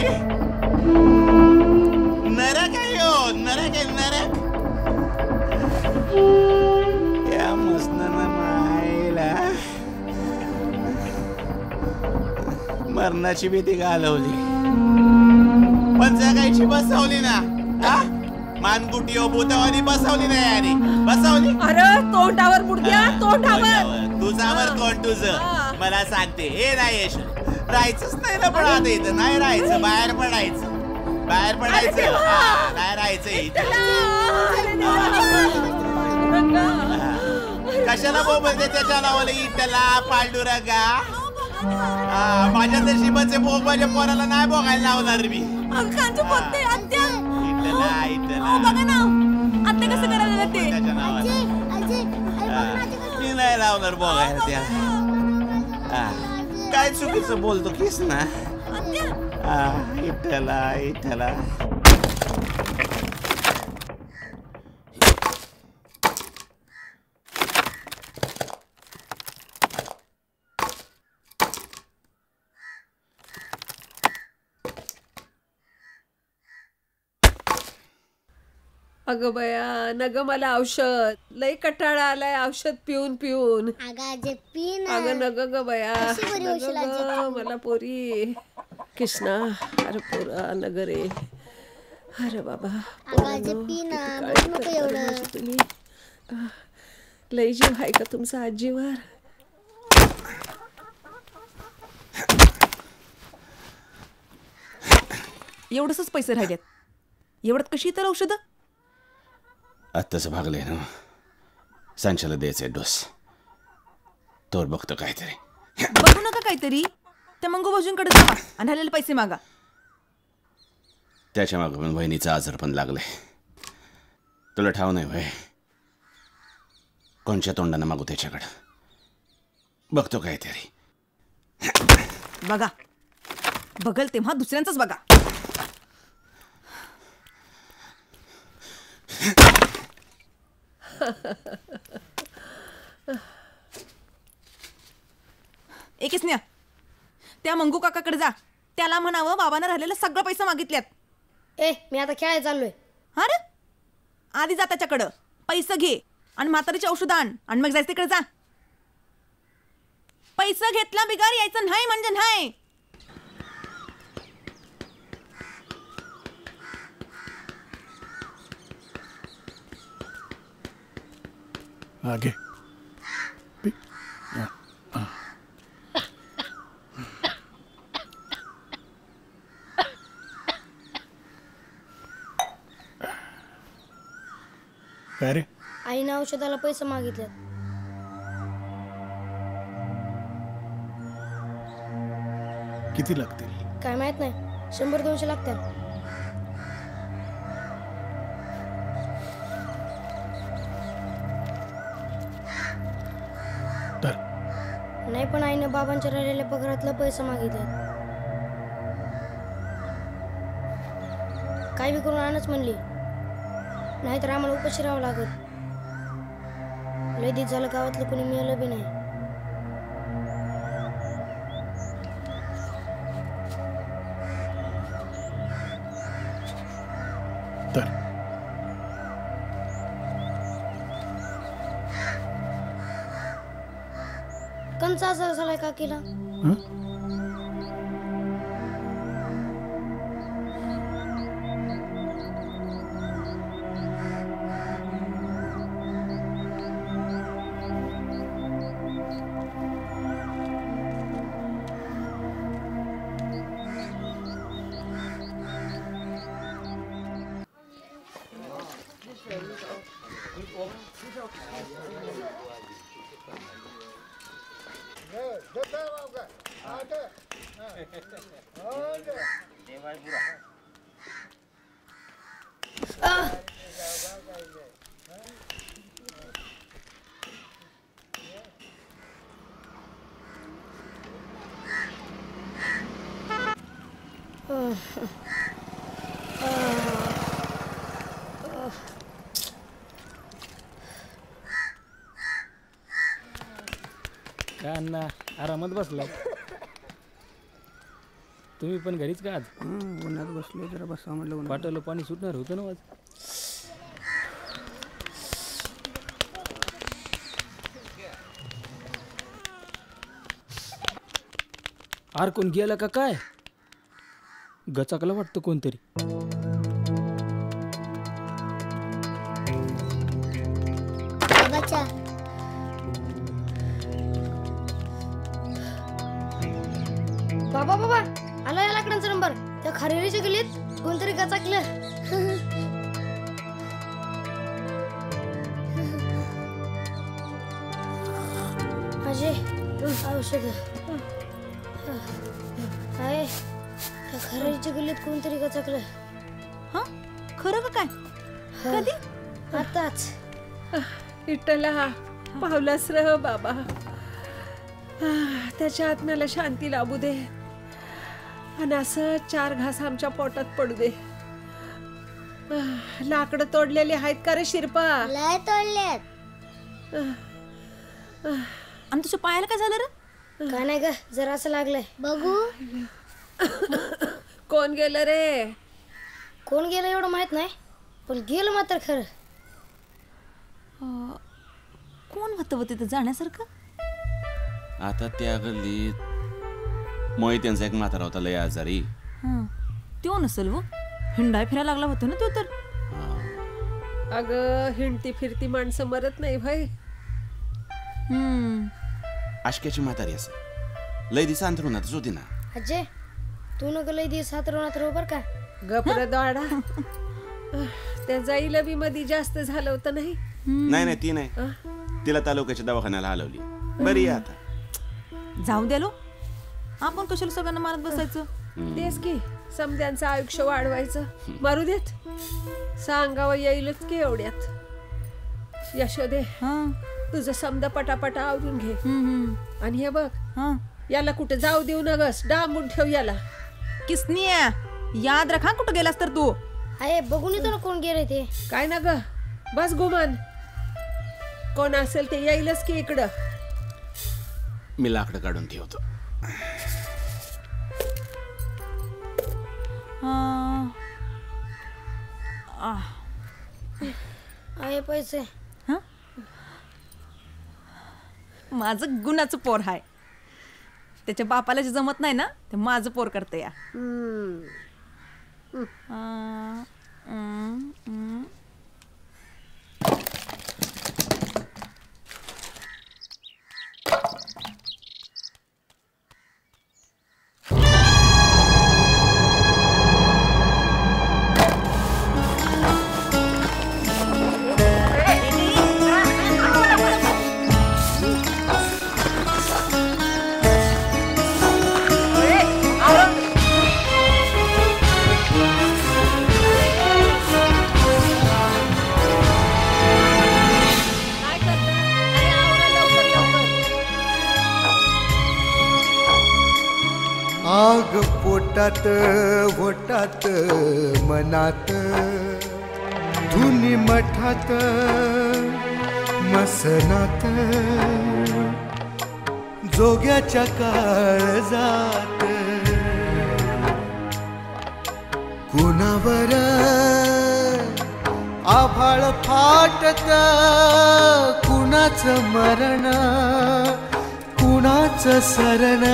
नरक आहे हो, नरक आहे नरक. या मसनानं मायला मरणाची भीती घालवली, पण जगायची बसवली ना. हा मानकुटी ओ भूतावानी बसवली नाही यारी, बसवली. अरे तोंडावर मुडद्या, तोंडावर. तुझावर तोंड तुझं. मला सांगते हे नाही यश राहायचंच नाही ना, पण आता इथं नाही राहायचं, बाहेर पडायचं. बाहेर पडायचं, नाही राहायचं इथं. कशाला बोलते त्याच्या नावाला इटला पांडुरंगा. माझ्या नशिबाचे भोग माझ्या पोराला नाही बघायला लावणार मी. मी नाही लावणार बघायला त्याला. काय चुकीचं बोलतो किस ना. इटला इटला अगं बया नग मला औषध लई कटाळा आलाय औषध पिऊन पिऊन. अगं नग ग बया मला पोरी कृष्णा. अरे पोरा नग रे. अरे बाबा तुम्ही लई जीव आहे का तुमचा आजीवर. एवढंच पैसे राहिलेत. एवढ्यात कशी तर औषधं. आत्ताच भागले ना, सांच्याला द्यायचंय डोस. तोवर बघतो काहीतरी. बघू नका काहीतरी, त्या मंगू भाऊजींकडे जावा आणि राहिलेले पैसे मागा. त्याच्या मागं पण बहिणीचं आजार पण लागलंय. तुला ठाव नाही भाई, कोणच्या तोंडानं मागू त्याच्याकडं. बघतो काहीतरी. बघा, बघल तेव्हा दुसऱ्यांचंच बघा. एकीच न्या, त्या मंगू काकाकडे जा. त्याला म्हणावं बाबांना राहिलेलं सगळं पैसे मागितल्यात. मी आता खेळायला चाललोय. अरे आधी जा त्याच्याकडं, पैसे घे आणि म्हातारीची औषध आण आणि मग जायचं तिकडे जा. पैसा घेतला बिगार यायचं नाही म्हणजे नाही. आगे काय रे? आईने औषधाला पैसे मागितले. किती लागतील? काय माहित नाही, 100-200 लागतील. नाही पण आईने बाबांच्या राहिलेल्या पगारातलं पैसे मागितले. काय बी करून आणच म्हणली, नाहीतर आम्हाला उपाशी राहावं लागत. लय दिवस झालं गावातलं कोणी मिळालं बी नाही. कंचा आजार झालाय काकीला. का अण्णा आरामात बसला? तुम्ही पण घरीच का आज? उन्हात बसलो जरा बसा म्हटलं. पाटाला पाणी सुटणार होतं ना आज. आर कोण गेला का काय? गचाकला वाटतं कोणतरी. बाबा बाबा आला या लाकडांचा नंबर. त्या खारेरीच्या गलीत कोणतरी गचाकलं. अजय औषध आहे. त्या खारेरीच्या गलीत कोणतरी गचाकलं. हा खरं का काय? कधी? आताच. विठ्ठला पावलास रह बाबा. त्याच्या आत्म्याला शांती लाभू दे आणि असं 4 घास आमच्या पोटात पडू दे. लाकडं तोडलेली आहेत का रे शिरपा? लय तोडलेत. आणि तुझ्या पायाला काय झालं रे? काय नाही ग, जरा असं लागलंय. बघू. कोण गेलं रे? कोण गेलं एवढं माहित नाही, पण गेलं मात्र खरं. कोण होतं तिथं जाण्यासारखं? आता त्या गल्लीत मोहित्यांचा एक म्हातारा होता लय आजारी. तो नसेल व, हिंडाय फिरायला लागला होता ना तो तर. अगं हिंडती फिरती माणसं मरत नाही भाई. आशक्याची म्हातारी असं लय दिवस अंतरुणातच होती ना. अजय तू न लय दिवस हातरुणात राहू बर का. गपर दाडा. त्या जाईला बी मध्ये जास्त झालं होतं नाही. नाही नाही ती नाही, तिला तालुक्याच्या दवाखान्याला हलवली. बरी आहे आता. जाऊ द्या लो, आपण कशाला सगळ्यांना मारत बसायचं. तेच की समद्यांचं आयुष्य वाढवायचं. मारू देत, सांगावं येईलच की एवढ्यात. यशोदे तुझं समजा पटापटा आवरून घे. आणि हे बघ, याला कुठे जाऊ देऊ नगस, डांबून ठेव याला. किसनिया याद रखा कुठं गेलास तर तू. अरे बघून येतो ना कोण गेले ते. काय ना ग, बस गुमान, कोण असेल ते येईलच की इकडं. मी लाकडं काढून ठेवतो. आहे पैसे. माझं गुणाचं पोर हाय, त्याच्या बापाला जे जमत नाही ना ते माझं पोर करते या. आग पोटात होटात मनात धुनी मठात मसनात जोग्याच्या काळजात कुणावर आभाळ फाटत कुणाचं मरण कुणाचं सरण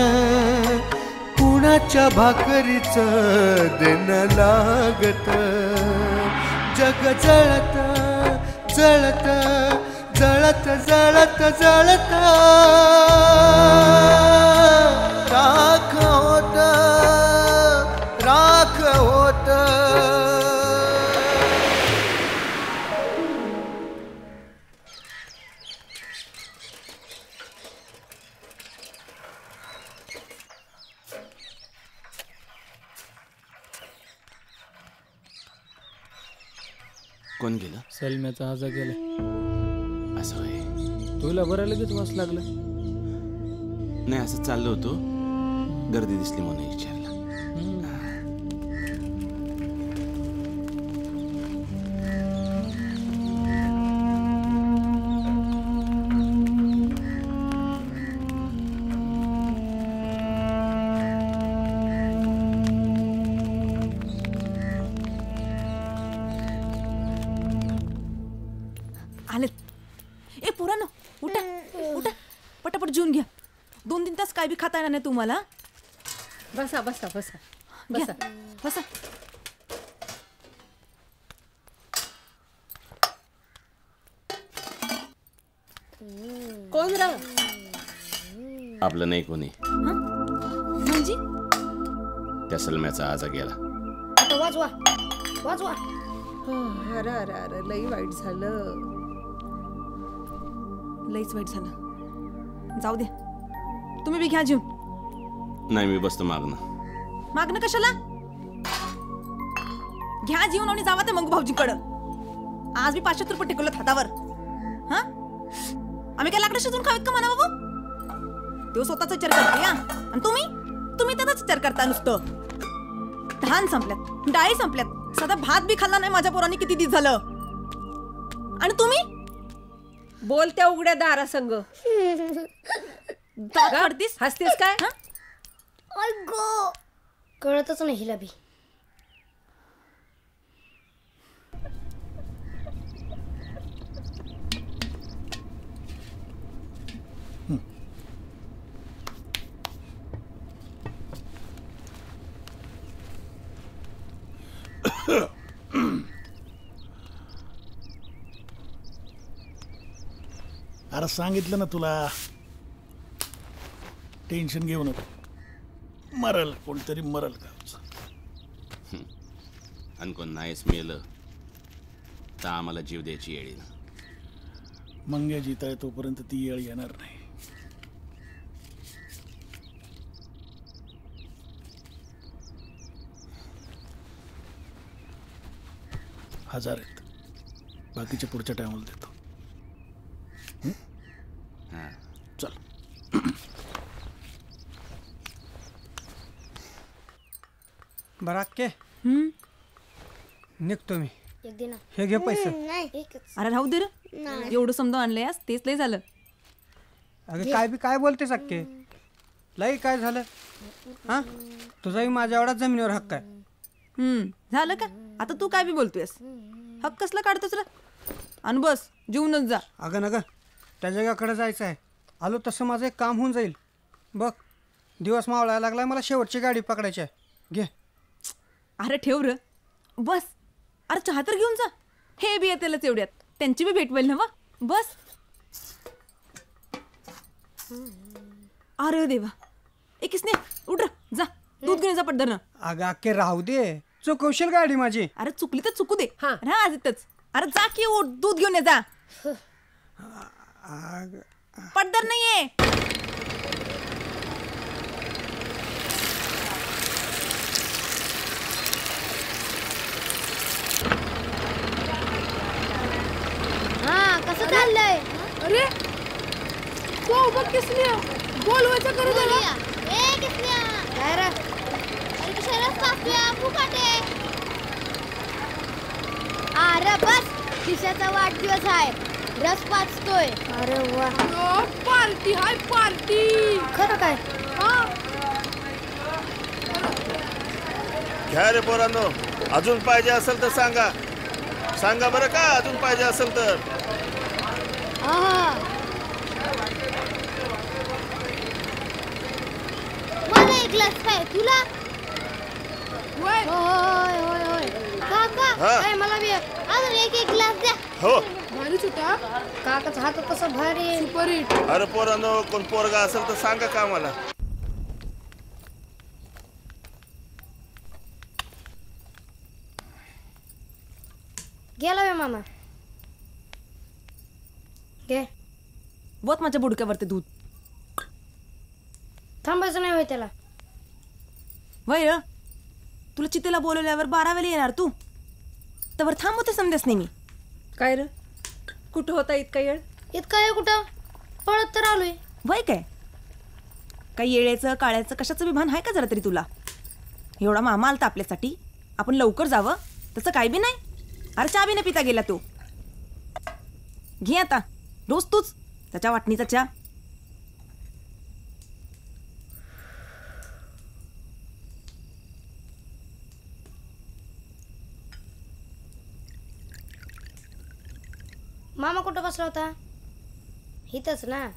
कुणाच्या भाकरीचं देणं लागत जग जळत जळत जळत जळत जळत राख होत राख होत. कोण गेलं? सलम्याचा आजा गेला. असं होय. तुला बरं लगेच वास लागला? नाही, असं चाललो होतो, गर्दी दिसली म्हणून विचारलं. ए पोरांनो, उठा उठा, पटापट जेवून घ्या. 2-3 तास काय बी खाता येणार नाही तुम्हाला. बसा बसा बसा बसा बसा. कोण राव? आपलं नाही कोणी, म्हणजे त्या सलम्याचा आजा गेला. आता वाजवा वाजवा. अरे अरे अरे, लई वाईट झालं. लईच वाईट झालं. जाऊ दे, तुम्ही बी घ्या जेवून. नाही, मी बसतो मागणं. मागणं कशाला? घ्या जेवून आणि जावा ते मंगू भाऊजीकडं. आज मी 500 रुपये टिकवलं हातावर. हा, आम्ही काय लाकडं शिजून खावीत का म्हणा बाबू? तो स्वतःचा विचार करते या, आणि तुम्ही त्याचाच विचार करता नुसतं. धान संपल्यात, डाळी संपल्यात, साधा भात बी खाल्ला नाही माझ्या पोरांनी किती दिवस झालं. आणि तुम्ही बोलत्या उघड्या दारा संग हसतेस काय? कळतच नाही हिला बी. अरे सांगितलं ना तुला, टेन्शन घेऊ नको. मरल कोणतरी, मरल गावचं. आणि कोण नाहीच मेलं आता आम्हाला जीव द्यायची येळी ना. मंग्या जिता आहे तोपर्यंत ती येळ येणार नाही. हजार आहेत, बाकीचे पुढच्या टायमाला देतो. चल. बराके निघतो मी. एक दिन हे घे पैसे. अरे राहू दे रे, एवढं समजा आणलंय आज, तेच लय झालं. अगं काय बी काय बोलतेस अक्के, लई काय झालं? हा तुझाही माझ्या एवढाच जमिनीवर हक्क आहे. झालं का आता तू काय बी बोलतोयस? हक्क कसला काढतोस रे? आणि बस जीवनच जा. अगं नगं त्या जगाकडे जायचं आहे. आलो तसं माझं एक काम होऊन जाईल. बघ दिवस मावळायला लागलाय, मला शेवटची गाडी पकडायची आहे. घे. अरे ठेव र बस. अरे चहा तर घेऊन जा. हे बी येतेलच एवढ्यात, त्यांची बी भेट होईल ना. वा बस. अरे देवा, एक किसने उठ जा, दूध घेऊन जा पटदर. अगं अक्के राहू दे, चुकवशील गाडी माझी. अरे चुकली तर चुकू दे. राहा आज इथंच. अरे जा की उठ, दूध घेऊन ये जा. पटदर नाहीये. कसं चाललंय? अरे तो बघ किसन्या बोलवायचं करू दे. ए किसन्या काय रे? अरे कशाला पाचूया फुकाटे. अरे बस, खिशाचा वाढदिवस आहे, रस पाचतोय. अरे वा, पार्टी हाय पार्टी. खरं काय? घ्या रे पोरांनो, अजून पाहिजे असेल तर सांगा. सांगा बरं का, अजून पाहिजे असेल तर. मला एक ग्लास पाहिजे. तुला? होय होय होय. काका मला बी अजून एक ग्लास द्या. हो भारीच होता काकाचा हात कसं भारी. सुपरहिट. अरे पोरांनो, कोण पोरगा असेल तर सांगा का मला. गेला वे मामा. घे. वत माझ्या बुडक्यावरती दूध. थांबायचं नाही होय त्याला. वय र, तुला चितेला बोलवल्यावर 12 वेळा येणार तू, तर थांबवते समजेस नाही मी. काय र, कुठं होता इतका येळ? इतका येळ कुठं, पळत तर आलोय. वय काय काही येळ्याचं काळ्याचं कशाचं विभान आहे का जरा तरी तुला? एवढा मामा आलता आपल्यासाठी, आपण लवकर जावं तसं काय बी नाही. अरे चहा बी न पिता गेला तो. घे आता, रोज तूच त्याच्या वाटणीचा चहा. मामा कुठं बसला होता? इथंच ना.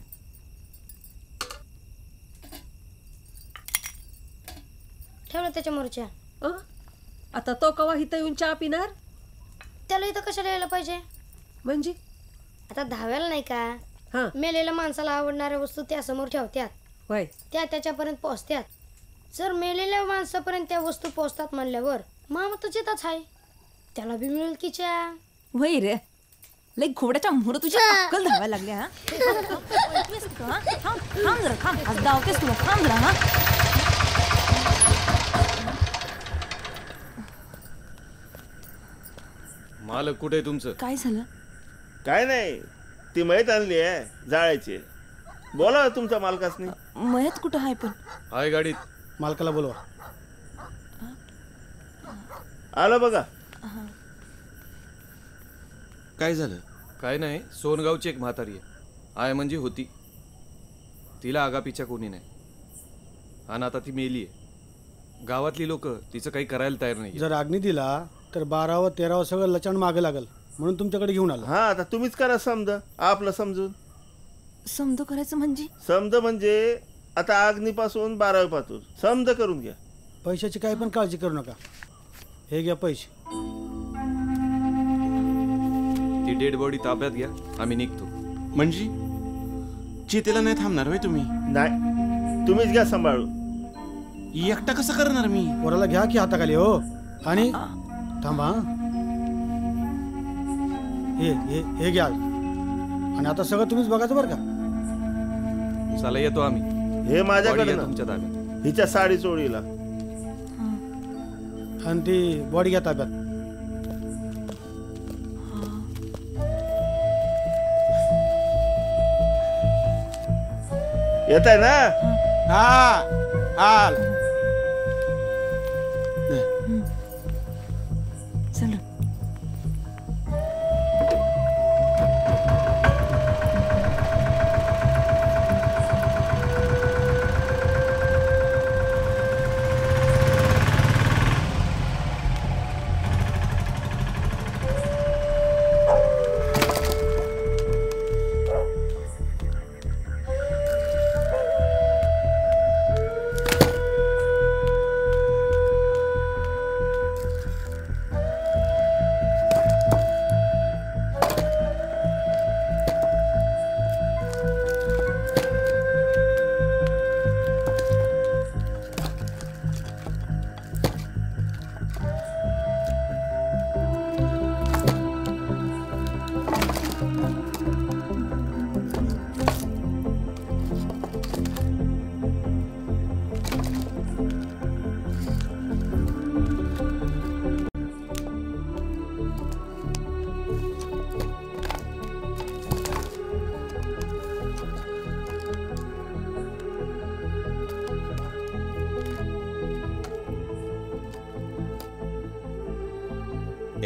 ठेवलं त्याच्या मोरच्या. आता तो कवा इथं येऊन चहा पिणार? त्याला इथं कशाला यायला पाहिजे? म्हणजे आता धाव्याला नाही का, मेलेल्या माणसाला आवडणाऱ्या वस्तू त्या समोर ठेवत्यात. होय, त्या त्याच्यापर्यंत पोहोचत्यात. जर मेलेल्या माणसापर्यंत त्या वस्तू पोहोचतात म्हणल्यावर मामा तर जिथंच आहे, त्याला बी मिळेल की चहा. वय रे, लई घोड्याच्या मोहर तुझ्या अक्कल धावायला लागल्या. थांब जरा, थांब. आज धावतेस तुला, थांब जरा. मालक कुठे आहे तुमचं? काय झालं? काय नाही, ती मयत आणली आहे जाळायची. बोला तुमच्या मालकासनी. मयत कुठं आहे? पण हाय गाडीत. मालकाला बोलवा. आलं बघा. काय झालं? काय नाही, सोनगावची एक म्हातारी आहे म्हणजे होती. तिला आगापीच्या कोणी नाही, आणि आता ती मेली आहे. गावातली लोक तिचं काही करायला तयार नाही. जर अग्नी दिला तर 12व 13व सगळं लचण मागे लागल, म्हणून तुमच्याकडे घेऊन आलो. हा, आता तुम्हीच करा समज, आपलं समजून. समज करायचं म्हणजे? समज म्हणजे आता अग्नीपासून 12वी पासून समज करून घ्या. पैशाची काही पण काळजी करू नका. हे घ्या पैसे. ती डेड बॉडी ताब्यात घ्या, आम्ही निघतो. म्हणजे चितेला नाही थांबणार होय तुम्ही? नाही, तुम्हीच घ्या सांभाळू. एकटा कसं करणार मी? पोराला घ्या की हाताखाली. हो, आणि थांबा. हे घ्या आणि आता सगळं तुम्हीच बघायचं बरं का. चला येतो आम्ही. हे माझ्याकडे बॉडी ना. तुमच्या ताब्यात. हिच्या साडी चोळीला आणि ती बॉडी घ्या ताब्यात. येत आहे ना. हा हाल चल.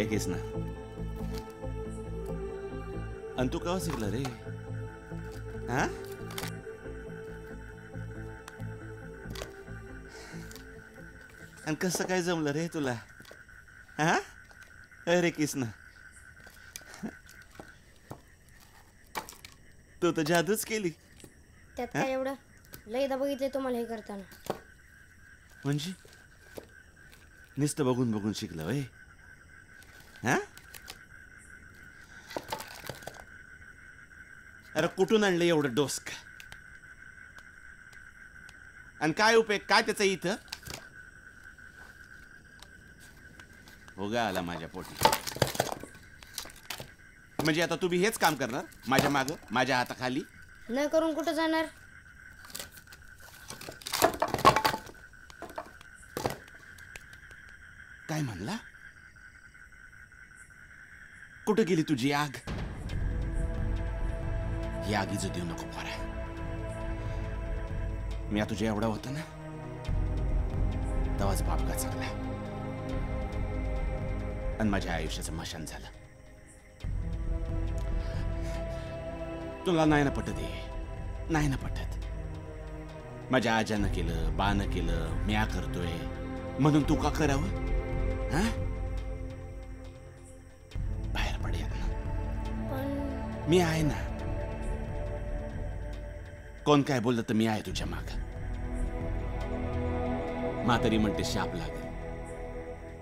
एकेस ना. आणि तू केव्हा शिकला रे? हा आणि कसं काय जमलं रे तुला? हा अरे किसना, तू तर जादूच केली. त्यात काय एवढं? लयदा बघितले तुम्हाला हे करताना. म्हणजे नुसतं बघून बघून शिकलं वय? हा अरे कुठून आणलं एवढं डोसक? आणि काय उपयोग काय त्याचा इथं? होगा आला माझ्या पोटी. म्हणजे आता तू बी हेच काम करणार माझ्या माग, माझ्या हाताखाली? न करून कुठं जाणार? काय म्हणला? कुठं गेली तुझी आग? ही आगीचं देऊ नको पोरा. मी तुझ्या एवढा होता ना तेव्हाच बाप गचकला आणि माझ्या आयुष्याचं मशान झालं. तुला नाही ना पटत हे? नाही ना पटत? माझ्या आजानं केलं, बानं केलं, म्या करतोय म्हणून तू का करावं? हा बाहेर पडूया ना. मी आहे ना. कोण काय बोललं तर मी आहे तुझ्या माग. म्हातारी म्हणते शाप लागेल.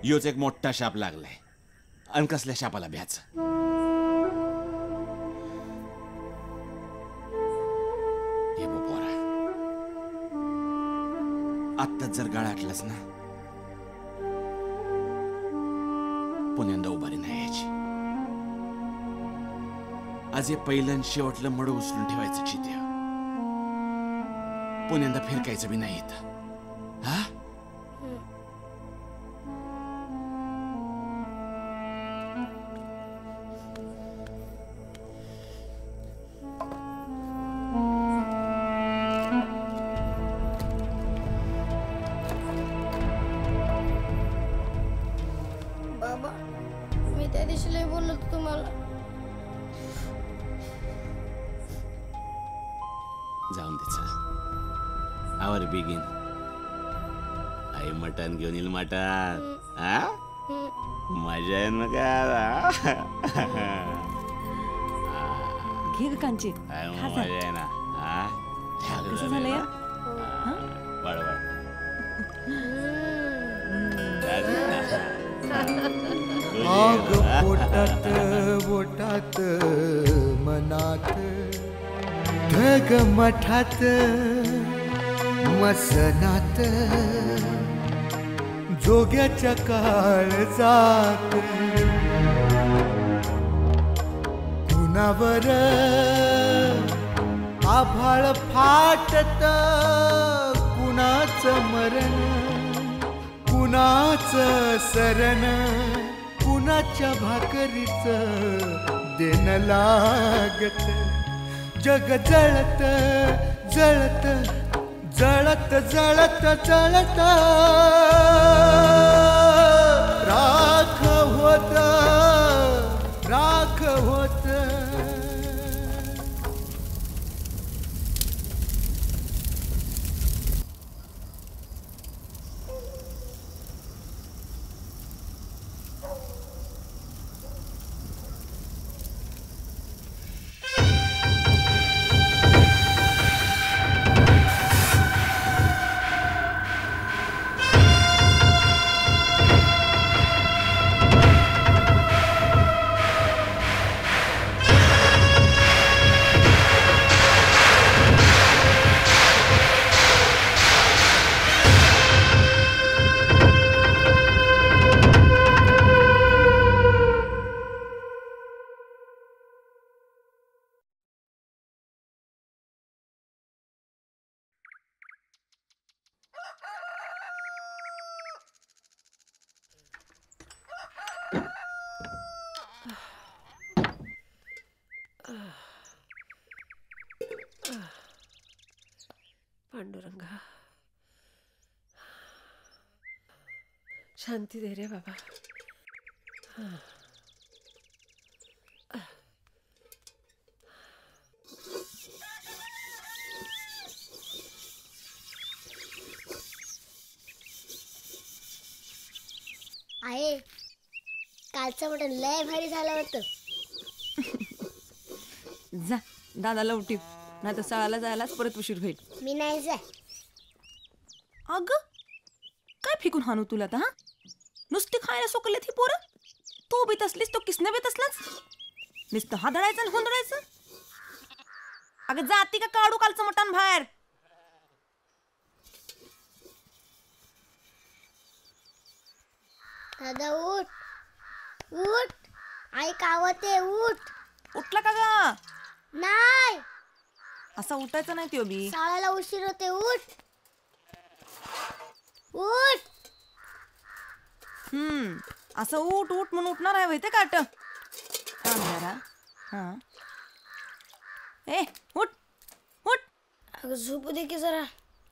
योच एक मोठा शाप लागलाय. आणि कसल्या शापाला भ्याच? हे बो पोरा, आत्ताच जर गळाटलास ना पुण्यांदा उभारी नाही यायची. आज हे पहिलं शेवटलं मड उचलून ठेवायचं चित्या. पुण्यांदा फिरकायचं बी नाही इथं. हा बाबा, मी त्या दिवशी लय बोललो होतो तुम्हाला. जाऊन दे चल. आवर बिगिन. आई मटण घेऊन येईल. मटण हा मजा आहे ना काय? घे ग कांची. मजा आहे ना. हा कसं झालं या? बरोबर. आग पोटात बोटात मनात ढग मठात मसनात जोग्याच्या काळजात कुणावर आभाळ फाटत, कुणाचं मरण, कुणाचं सरण, कुणाच्या भाकरीचं देण लागत. जग जळत जळत जळत जळत जळत राख होत राख होत. पांडुरंगा, शांती दे रे बाबा. आहे कालचं मटण लय भारी झालं होतं. जा दादाला उठीव, नाही तर शाळेला जायलाच परत उशीर होईल. मी नाही जाय. अग काय फेकून हाणू तुला तर? हा नुसती खायला सोकले ती पोरं. तू बी तसलीस, तो किसने बी तसलाच. नुसतं हादळायचं आणि हुंदडायचं. अगं जाती का काढू कालचं मटण बाहेर? दादा उठ उठ, आई कावते उठ. उठला का ग? नाही, असा उठायचा नाही त्यो बी. शाळेला उशीर होते. उठ उठ. असं उठ उठ म्हणून उठणार आहे माहिती काट. हा ए उठ उठ. अगं झोपू दे की जरा.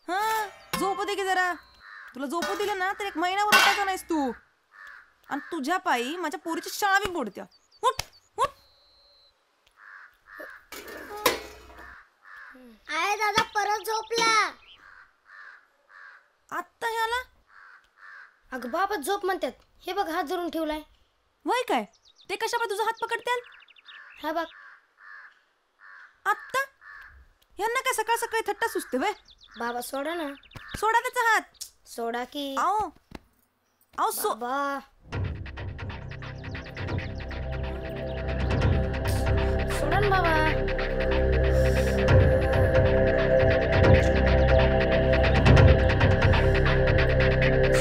हा झोपू दे की जरा. तुला झोपू दिलं ना तर 1 महिन्यावर उठायचा नाहीस तू. आणि तुझ्या पायी माझ्या पोरीची शाळा बी बुडत्या. उठ उठ. आहे दादा परत झोपला. आत्ता ह्याला? अगं बाबा झोप म्हणतात. हे बघ हात धरून ठेवलाय. वय काय ते कशा पाय तुझा हात पकडत्याल? हा बघ आत्ता यांना काय सकाळ सकाळी थट्टा सुचते वय. बाबा सोडा ना. सोडा त्याचा हात. सोडा की. आओ आओ बाबा सोडा ना बाबा.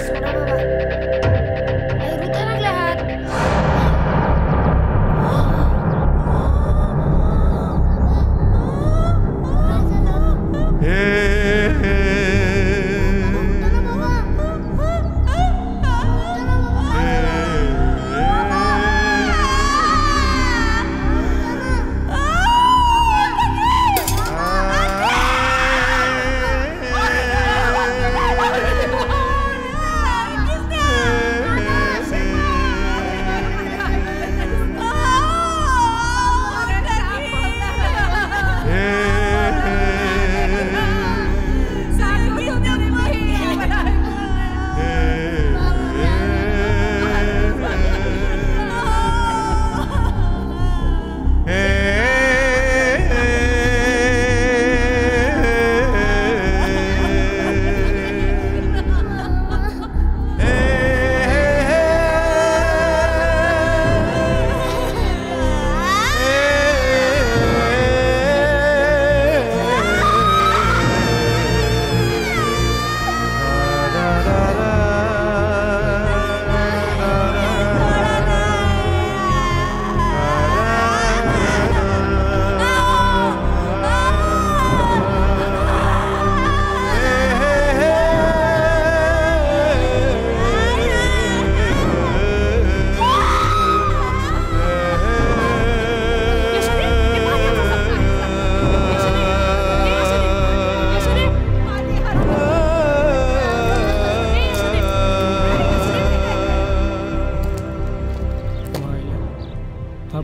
सोडा बाबा. लय रुता लागला हात.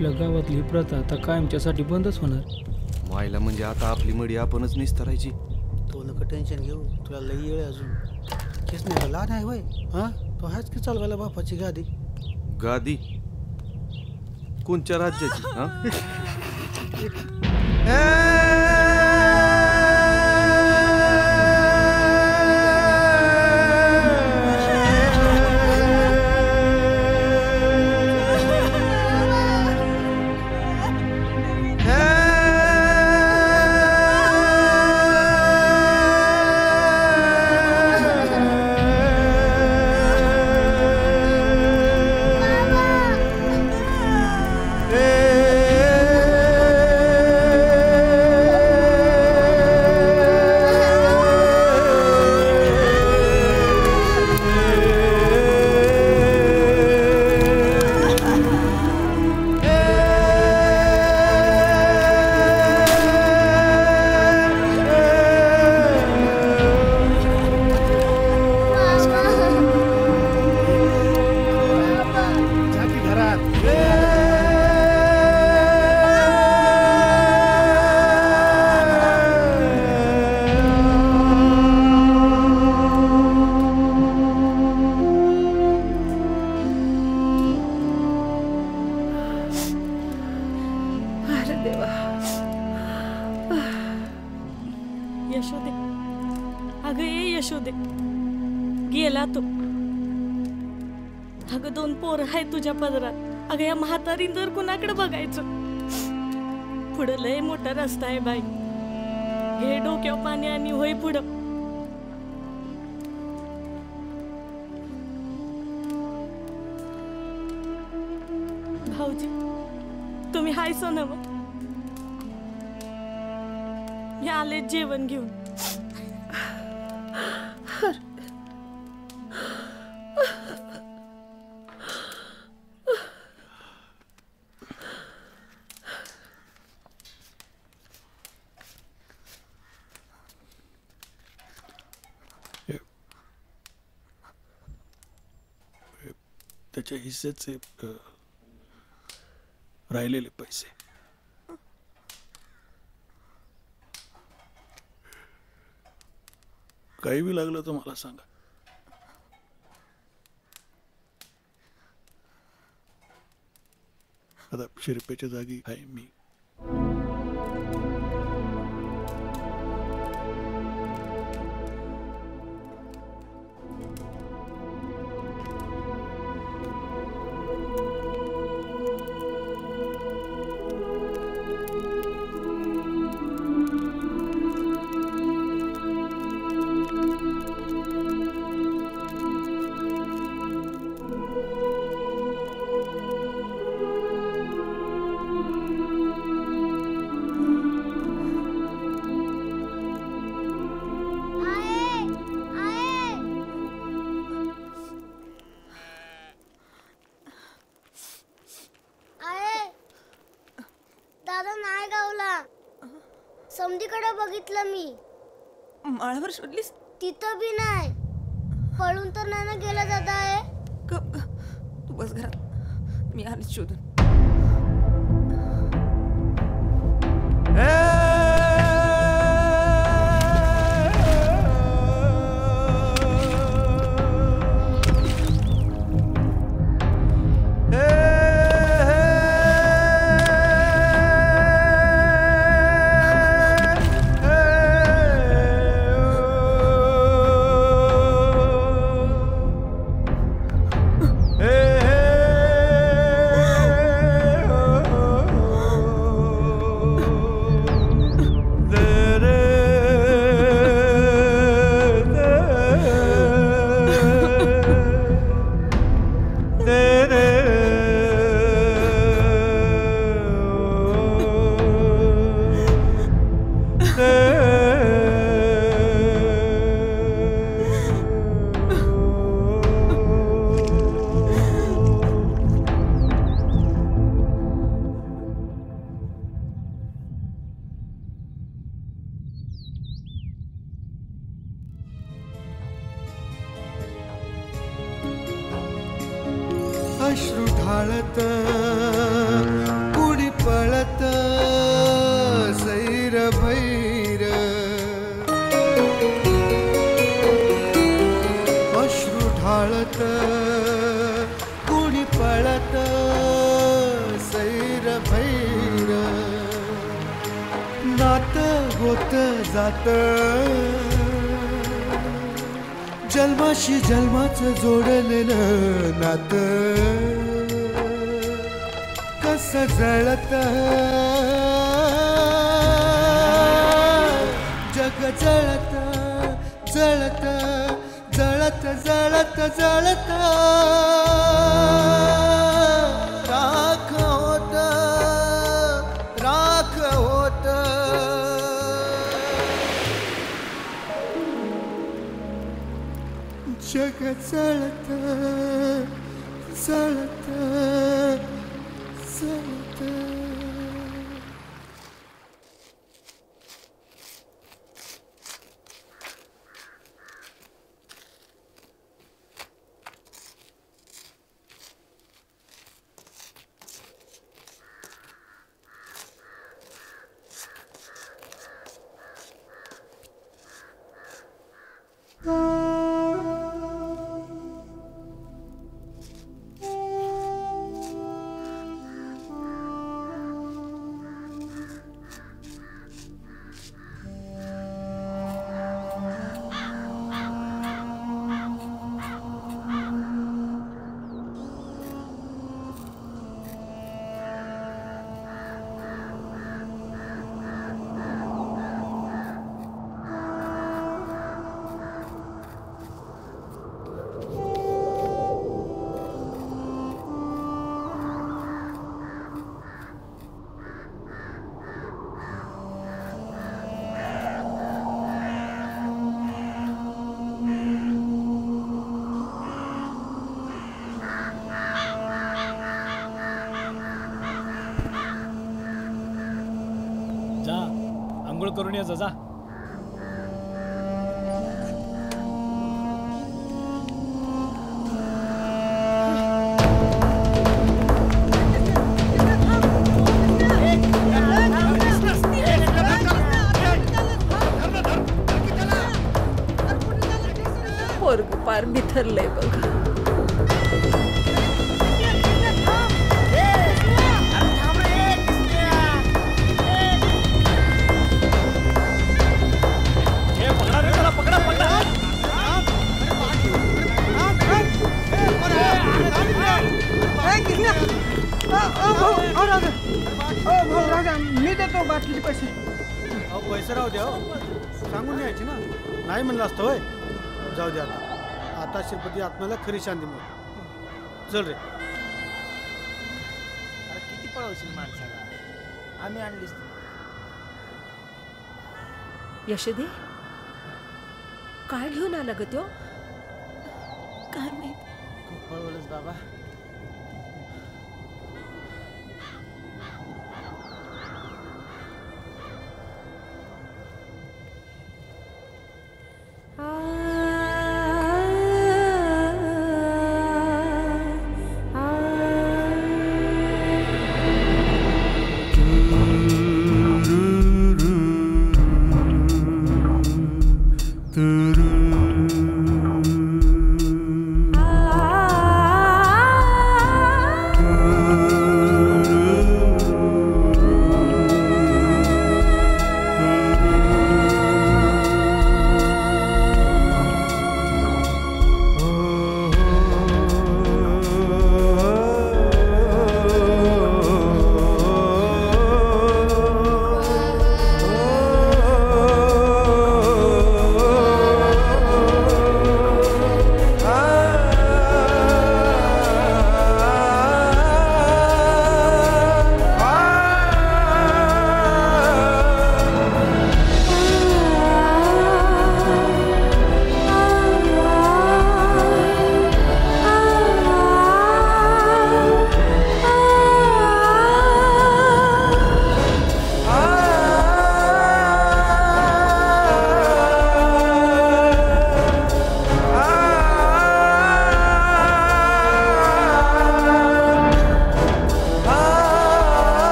आपल्या गावातली ही प्रथा आता कायमच्यासाठी बंदच होणार. मायला म्हणजे आता आपली मडी आपणच निस्तरायची. तो नका टेन्शन घेऊ, तुला लई येळ अजून. केस नाही लहान आहे होय. हा तो हाच की चालवायला बापाची गादी. गादी कोणत्या राज्याची? हा यशोदे, अगं ये यशोदे, गेला तो. अगं 2 पोरं आहेत तुझ्या पदरात. अगं या म्हातारीन तर कुणाकडे बघायचं. पुढं लय मोठा रस्ता आहे बाई. घे डोक्यावर पाणी आणि होय पुढं. भाऊजी तुम्ही हायसो ना मग. मी आले जेवण घेऊन. त्याच्या हिस्सेचे राहिलेले पैसे. काही बी लागलं तर मला सांगा. आता शिरपेच्या जागी आहे मी. समधीकडे बघितलं मी. माळावर शोधलीस? तिथं बी नाही. पळून तर नाही ना गेला दादा आहे. तू बस घरात, मी आलीच शोधून. अश्रू ढाळत पळत सैर भैर अश्रू ढाळत कुणी पळत सैर भैर नात होत जात जन्माशी जन्माचं जोडलेलं नात कसं जळत जग जळत जळत जळत जळत जळत राख होत राख होत जग जळत जळत जळत आंघोळ करून ये जा. पोरग पार बिथरलंय बघ. मी देतो बाटलीचे पैसे. पैसे राहू द्या सांगून यायची ना. नाही म्हणलं असतं होय. जाऊ दे आता. आता श्रीपती आत्म्याला खरी शांती मिळेल. चल रे. अरे किती पळवशील माणसाला. आम्ही आणलीस यशोदे काय घेऊन आला ग त्यो. काय माहित. खूप पळवलंस बाबा.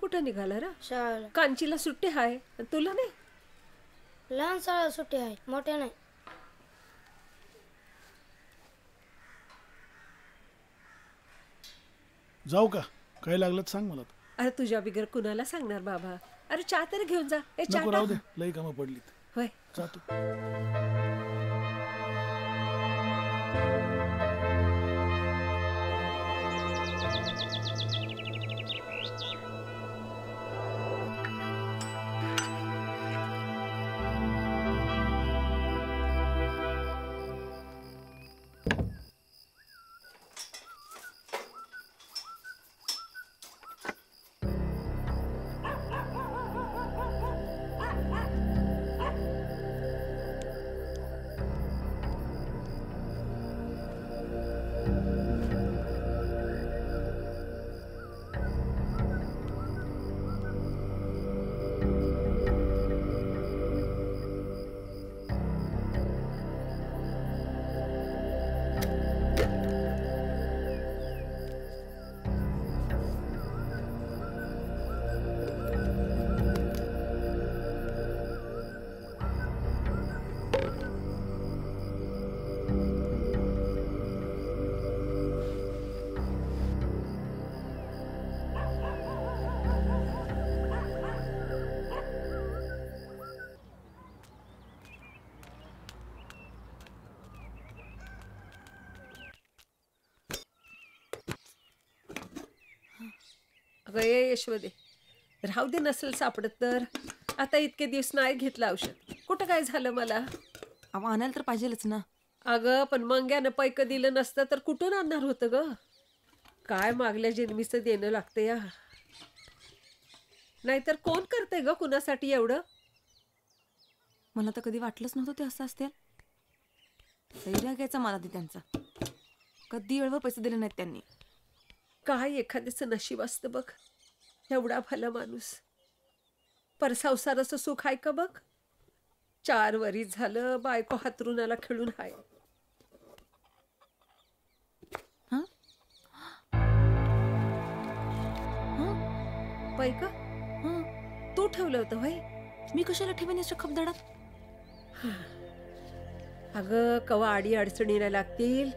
कुठं निघाला रा? शाळेला. कांचीला सुट्टी आहे तुला नाही? लहान शाळा सुट्टी आहे, मोठ्या नाही. जाऊ का? काय लागलं तर सांग मला. अरे तुझ्या बिगर कुणाला सांगणार बाबा? अरे चहा तरी घेऊन जा. नको, राहू दे, लई कामं पडलीत. होय जातो. अगं ये यशवदे, राहू दे, नसेल सापडत तर. आता इतके दिवस नाही घेतलं औषध. कुठं काय झालं मला? आणायला तर पाहिजेलच ना. अगं पण मंग्यानं पैक दिलं नसतं तर कुठून आणणार होतं ग? काय मागल्या जन्मीचं देणं लागतं या. नाहीतर कोण करते ग कुणासाठी एवढं? मला तर कधी वाटलंच नव्हतं ते असं असते. सैर्या घ्यायचा मला ते त्यांचा. कधी वेळेवर पैसे दिले नाहीत त्यांनी. काय एखाद्याचं नशीब असतं बघ. एवढा भला माणूस. पर संसाराचं सुख आहे का बघ. 4 वरीस झालं बायको हातरुणाला खेळून हाय. पैक तू ठेवलं होतं भाई? मी कशाला ठेवेन याच्या खपदडात? अगं कवा आडी अडचणीला लागतील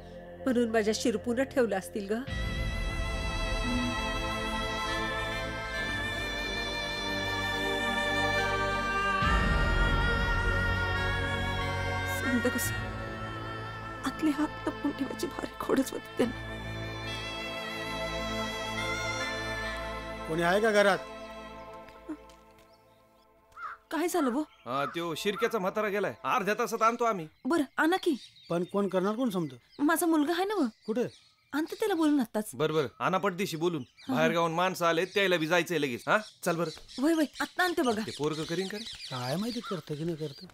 म्हणून माझ्या शिरपून ठेवलं असतील ग. कसं आतले हात टपून ठेवायची भारी खोडच होती त्यांना. कोणी आहे का घरात? काय झालं वो? हा त्यो शिरक्याचा म्हातारा गेलाय. अर्ध्या तासात आणतो आम्ही. बरं आणा की. पण कोण करणार कोण समजतं? माझा मुलगा आहे ना व. कुठे? आणते त्याला बोलून आताच. बरोबर आणा पटदिशी बोलून. बाहेर गावून माणसं आले त्याला बी जायचंय लगेच. हा चल बरं. वय वय आत्ता आणते बघा. ते पोरग करीन का? काय माहिती करतं की नाही करतं.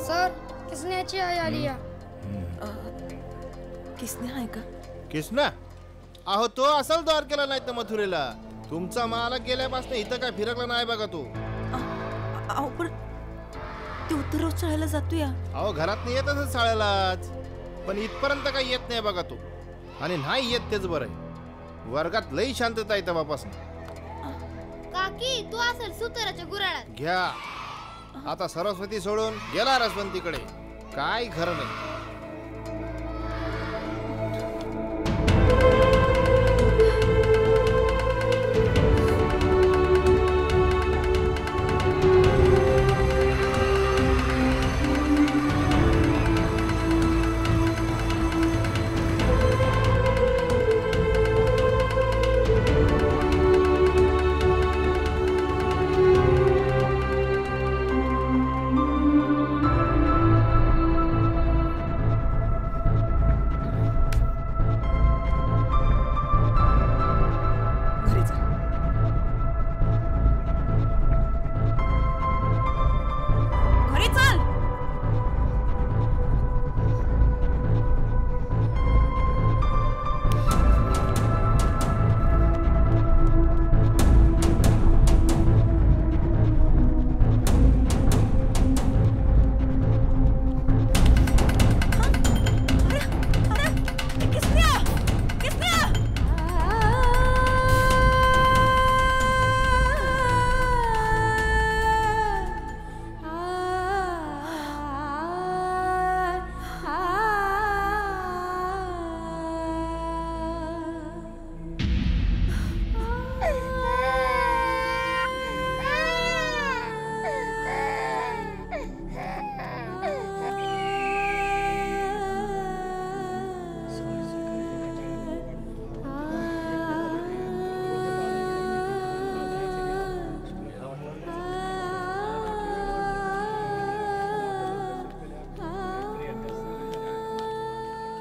सर किसण्याची आई आली या. किसने आहे का? किसना? अहो तो असाल द्वारकेला नाही तर मथुरेला. तुमचा माला गेल्यापासून इथं काय फिरकला नाही बघा तू. अहो पण ते उत्तर रोज शाळेला जातो या. अहो घरात येत असत शाळेलाच, पण इथपर्यंत काही येत नाही बघा तू. आणि नाही येत तेच बरं आहे. वर्गात लई शांतता आहे तेव्हापासून. काकी तू असेल सुताराच्या गुराळात. घ्या आता सरस्वती सोडून गेला रसवंतीकडे. काय खरं नाही.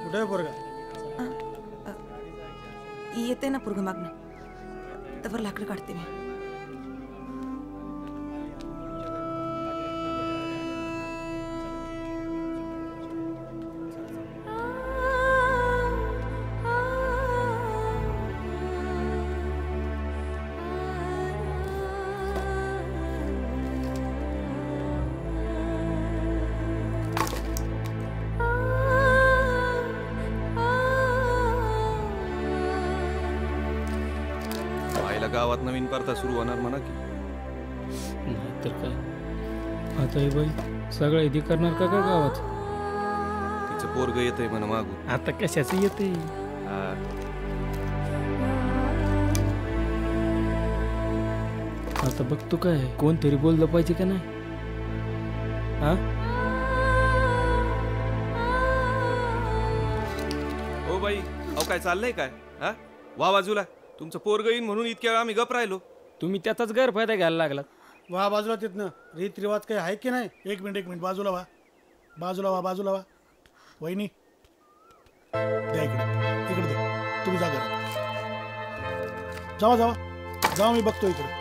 कुठे पोरगा येते ना पोरग मागणं, तर लाकडं काढते मी. गावात नवीन प्रथा सुरू होणार म्हणा की. तर काय आता हे बाई सगळं इथे करणार का काय गावात? तिचं पोरग येतंय म्हणा मागून. आता कशाचं येते? आता बघतो काय कोणतरी बोललं पाहिजे का नाही. हा हो बाई, अहो काय चाललंय काय? हा वा बाजूला, तुमचं पोरग येईन म्हणून इतक्या वेळ आम्ही गप राहिलो. तुम्ही त्याचाच गैरफायदा घ्यायला लागलात. वा बाजूला तिथनं रीत रिवाज काही आहे की नाही? एक मिनिट बाजूला वा, बाजूला वा, बाजूला वा. वहिनी द्या इकडे, इकडे द्या. तुम्ही जा घरात. जावा जावा जावा, मी बघतो इकडे.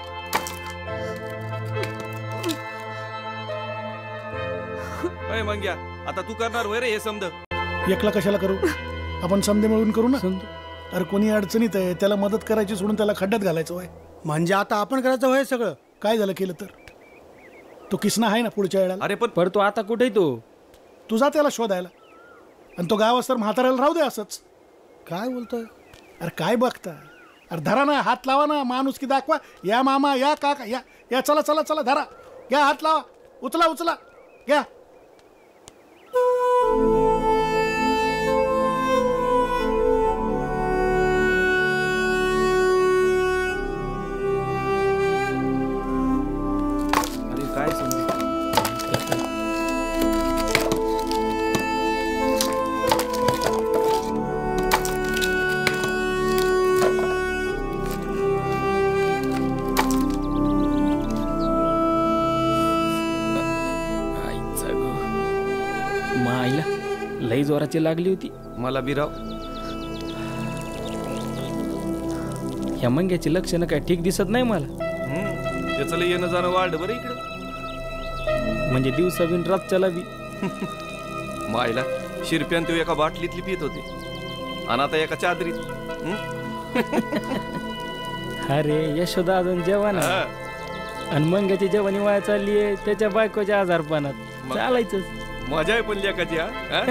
अय मंग्या, आता तू करणार होय रे हे समज? एकला कशाला करू, आपण समजे मिळून करू ना. अरे कोणी अडचणीत आहे त्याला मदत करायची सोडून त्याला खड्ड्यात घालायचं वय. म्हणजे आता आपण करायचं वय सगळं. काय झालं केलं तर? तो किसना आहे ना पुढच्या वेळेला. अरे पण तो आता कुठे तो? तुझा त्याला शोधायला, आणि तो गावास तर म्हाताऱ्याला राहू दे असंच. काय बोलतोय? अरे काय बघता? अरे धरा ना, हात लावा ना, माणूस की दाखवा. या मामा, या काका, या या, चला चला चला, धरा, घ्या, हात लावा, उचला उचला, घ्या. काय समज माईला लई जोराची लागली होती. मला बिराव, ह्या मंग्याची लक्षणं काय ठीक दिसत नाही मला. त्याचं लई येणं जाणं वाढलं बरं इकडं. म्हणजे दिवसा बिन रातच्याला बी. मायला शिरप्यान तो एका बाटलीतली पित होते आणि आता एका चादरीत. अरे यशोदा अजून जेवण आणि मंग्याची जेवणी वाया चालली आहे त्याच्या बायकोच्या आजारपणात. चालायचं मजा आहे पण लेकाची. हा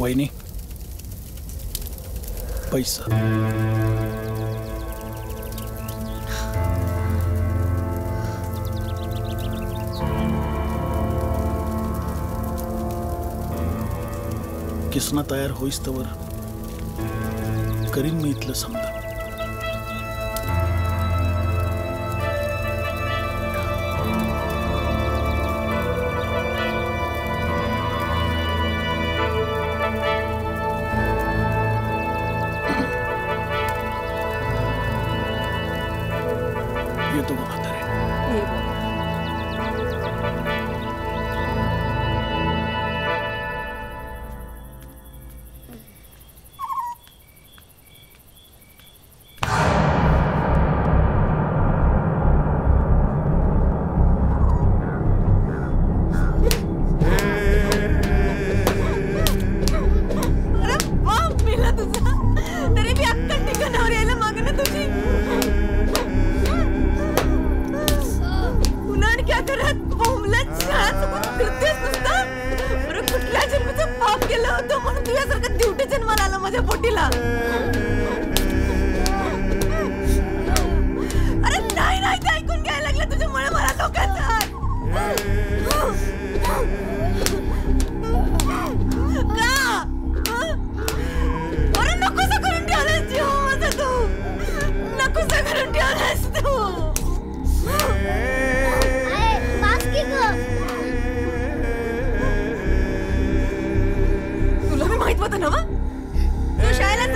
वहिनी, पैसा. किसना तयार होईस तवर करीन मी इथलं समजा. येतो बघा म्हातारे.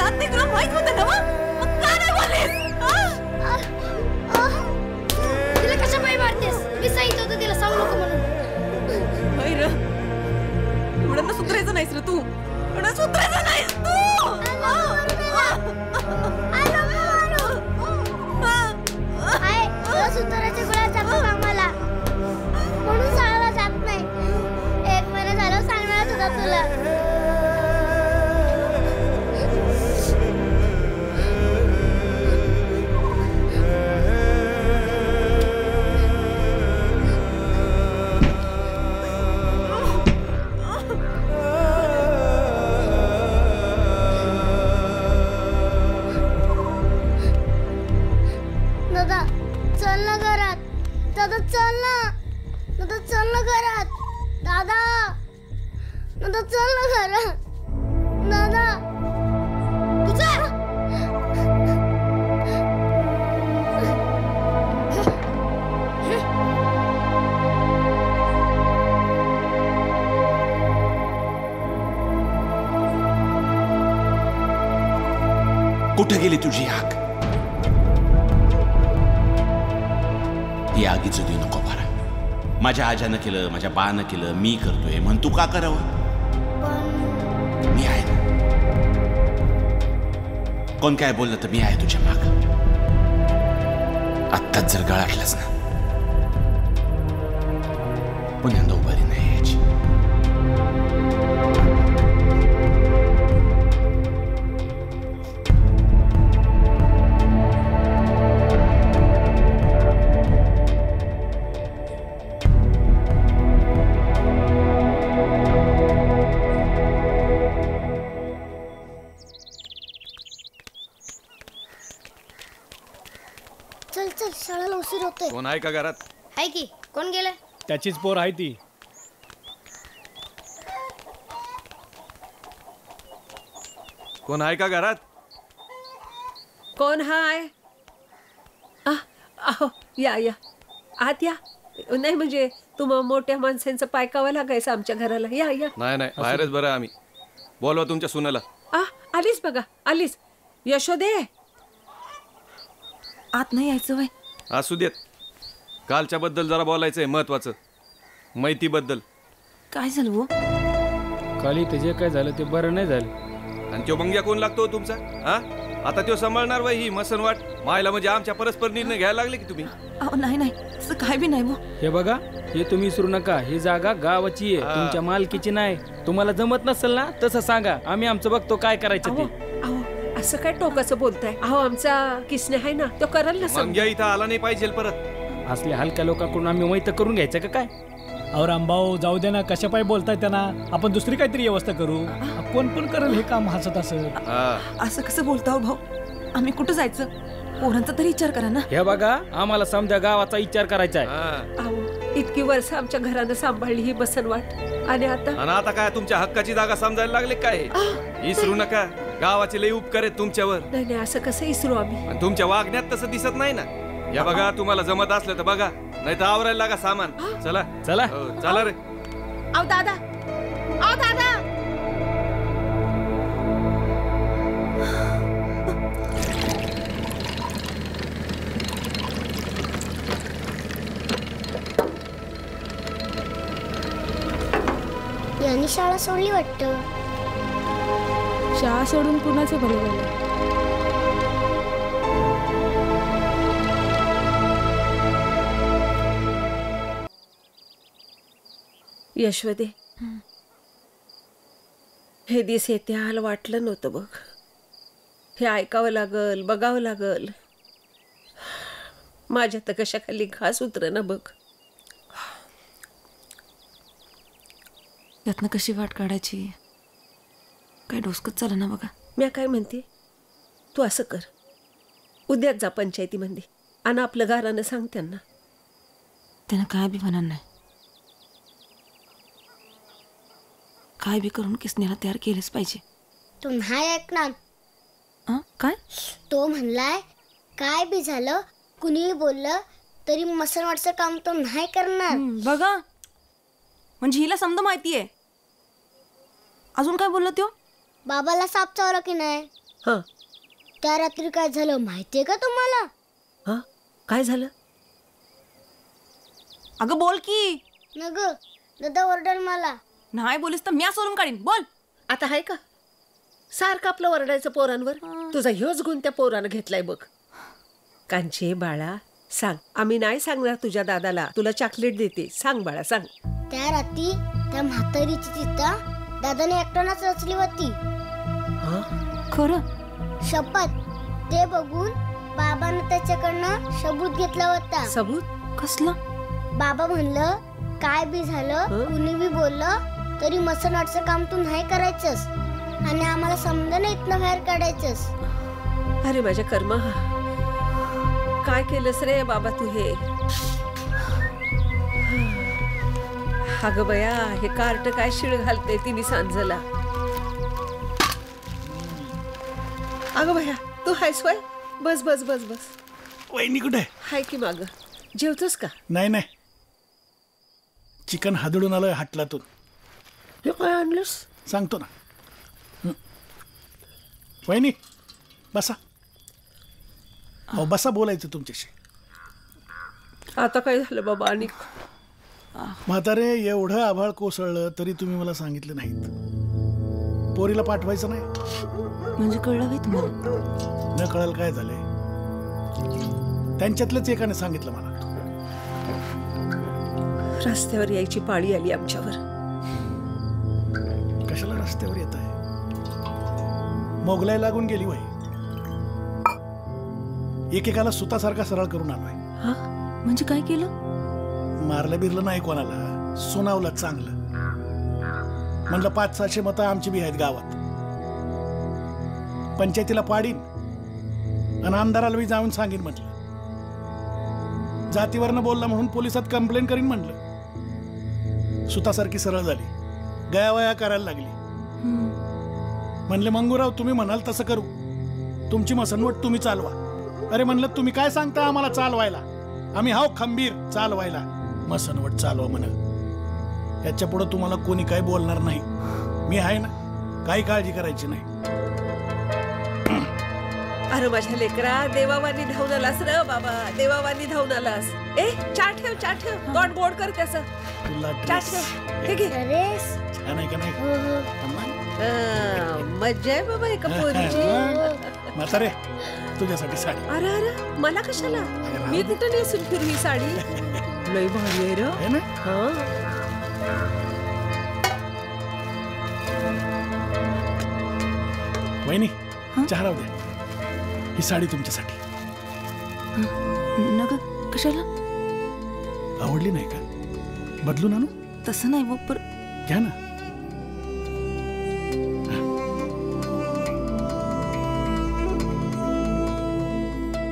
जात नाही तुला माहित होतं ना मग का नाही बोललीस? तिला कशा पायी मारतेस? मी सांगितलं होतं तिला सांगू नको म्हणून. एवढं ना सुधारायचं नाहीस रे तू. एवढं सुधारायचं नाहीस तू. सुताराच्या गोळ्या जातात आम्हाला म्हणून शाळेला जात नाही. 1 महिना झालं सांगणार होता तुला. दादा चल ना घरात. दादा चल ना. दादा चल ना घरात. दादा दादा चल ना घरात. दादा तू चल. कुठे गेली तुझी आग? ही आगीचं देऊ नको बरं. माझ्या आजानं केलं, माझ्या बानं केलं, मी करतोय म्हण तू का करावं? मी आहे ना. कोण काय बोललं तर मी आहे तुझ्या माग. आत्ताच जर गळाटलास ना पुन्हा उभारी नाही यायची. चल चल शाळेला उशीर होतोय. कोण आहे का घरात? आहे की. कोण गेलं? त्याचीच पोर आहे ती. कोण आहे का घरात? कोण हाय? आहो या या आत या. नाही म्हणजे तुम्हा मोठ्या माणसांचं पायकावं लागायचं आमच्या घराला. या या. नाही बाहेरच बरं आम्ही. बोलवा तुमच्या सुनाला. आलीस बघा आलीस. यशोदे आत नाही यायचं वय. असू देत. कालच्या बद्दल जरा बोलायचंय महत्वाचं. मैतीबद्दल. काय झालं वो? काली ते जे काय झालं ते बरं नाही झालं. आणि तो बंग्या कोण लागतो तुमचा? हा आता तो सांभाळणार वय ही मसनवाट मायला म्हणजे आमच्या परस्पर निर्णय घ्यायला लागले की तुम्ही? नाही असं काय बी नाही वो. हे बघा हे तुम्ही विसरू नका. ही जागा गावाची आहे तुमच्या मालकीची नाही. तुम्हाला जमत नसेल ना तसं सांगा. आम्ही आमचं बघतो काय करायचं ते. असं काय टोकाचं बोलताय? अहो आमचा किसने आहे ना तो करल ना. बंग्या इथं आला नाही पाहिजे परत. असल्या हलक्या लोकांकडून आम्ही मैत करून घ्यायचं का काय? और रामभाऊ जाऊ दे ना. कशा पाय बोलताय त्यांना. आपण दुसरी काहीतरी व्यवस्था करू. कोण पण करेल हे काम हसत असत. असं कसं बोलता हो भाऊ? आम्ही कुठं जायचं? पोरांचा तरी विचार करा ना. हे बघा आम्हाला समजा गावाचा विचार करायचा आहे. अहो इतकी वर्ष आमच्या घरानं सांभाळली ही बसनवाट आणि आता काय तुमच्या हक्काची जागा समजायला लागले काय? विसरू नका गावाचे लई उपकार आहेत तुमच्यावर. नाही असं कसं विसरू आम्ही? आणि तुमच्या वागण्यात तसं दिसत नाही ना. या बघा तुम्हाला जमत असलं तर बघा नाही तर आवरायला लागा सामान. चला चला चला रे. आव दादा आव दादा. यांनी शाळा सोडली वाटतं. शाळा सोडून कुणाचं भलं झालं? यशवदे हे दिस येत्याला वाटलं नव्हतं बघ. हे ऐकावं लागल बघावं लागल. माझ्या तर कशाखाली घास उतर ना बघ. यातनं कशी वाट काढायची काय डोसकत चाल ना बघा. मी काय म्हणते तू असं कर उद्याच जा पंचायतीमध्ये आणि आपलं गारानं सांग त्यांना. त्यानं काय बी म्हणणार नाही. काय बी करून किसनेला तयार केलंच पाहिजे. तू नाही ऐकणार. काय? तो म्हणलाय काय बी झालं कुणीही बोललं तरी मसनवाटचं काम तो नाही करणार. बघा म्हणजे हिला समजा माहितीये. अजून काय बोलला तो? बाबाला साप चावला की नाही? हा त्या रात्री काय झालं माहितीये का तुम्हाला? हा काय झालं? अगं बोल की. नग दादा ओरडल मला. नाही बोलीस तर मी सोडून काढीन. बोल. आता आहे का सारखं आपलं ओरडायचं पोरांवर? तुझा ह्योच गुण त्या पोरानं घेतलाय बघ. कांचे बाळा सांग, आम्ही नाही सांगणार तुझ्या दादाला, तुला चॉकलेट देते. सांग बाळा सांग. त्या रात्री त्या म्हातारीची चिता दादाने एकट्यानंच रचली होती. खरं? शपथ. ते बघून बाबानं त्याच्याकडनं सबूत घेतला होता. सबूत? कसला? बाबा म्हणलं काय बी झालं कुणी बी बोललं तरी मसनाटचं काम तू नाही करायचंस आणि आम्हाला समजा इथनं बाहेर काढायचंस. अरे माझ्या कर्मा, काय केलंस रे बाबा तू हे? अगं बया, हे कार्ट काय शिळ घालते तिने सांजला. अगं बया, तू हायस वय? बस बस बस बस. वहिनी कुठे? हाय की माग. जेवतोस का? नाही नाही, चिकन हादडून आलोय हाटलातून. हे काय आणलंस? सांगतो ना. वहिनी बसा. अहो बसा, बोलायचं तुमच्याशी. आता काय झालं बाबा? आणि म्हातारे, एवढं आभाळ कोसळलं तरी तुम्ही मला सांगितलं नाहीत. पोरीला पाठवायचं नाही म्हणजे कळलं बाई तुम्हाला? न कळायला काय झालंय? त्यांच्यातलंच एकाने सांगितलं मला. रस्त्यावर यायची पाळी आली आमच्यावर. कशाला रस्त्यावर येत आहे? मोगलाई लागून गेली वय. एकेकाला सुतासारखा सरळ करून आलोय. म्हणजे काय केलं? मारलं बिरलं नाही कोणाला, सुनावलं चांगलं. म्हणलं 500-600 मतं आमची बी आहेत गावात. पंचायतीला पाडीन आणि आमदाराला बी जाऊन सांगेन म्हटलं. जातीवरनं बोलला म्हणून पोलिसात कंप्लेंट करीन म्हटलं. सुतासारखी सरळ झाली, गयावया करायला लागली. म्हणले मंगूराव, तुम्ही म्हणाल तसं करू, तुमची मसनवट तुम्ही चालवा. अरे म्हणलं, तुम्ही काय सांगता आम्हाला चालवायला? आम्ही हाव खंबीर चालवायला. मसनवट चालवा म्हण. याच्या पुढे तुम्हाला कोणी काही बोलणार नाही. मी आहे ना, काही काळजी करायची नाही. अरे माझ्या लेकरा, देवावानी धावून आलास र बाबा, देवावानी धावून आलास. ए चहा ठेव, चहा ठेव, तोंड गोड कर त्याचं. चहा ठेव. हे घे. छान आहे का नाही? मज्जा आहे बाबा एका पोरीची. म्हातारे, तुझ्यासाठी साडी. अरे अरे, मला कशाला? मी कुठं नेसून फिरू ही साडी? लई भारी आहे र. हा. वहिनी, चहा राहू द्या. ही साडी तुमच्यासाठी. नग कशाला? आवडली नाही का? बदलून आणू? तसं नाही वो, पर घ्या ना.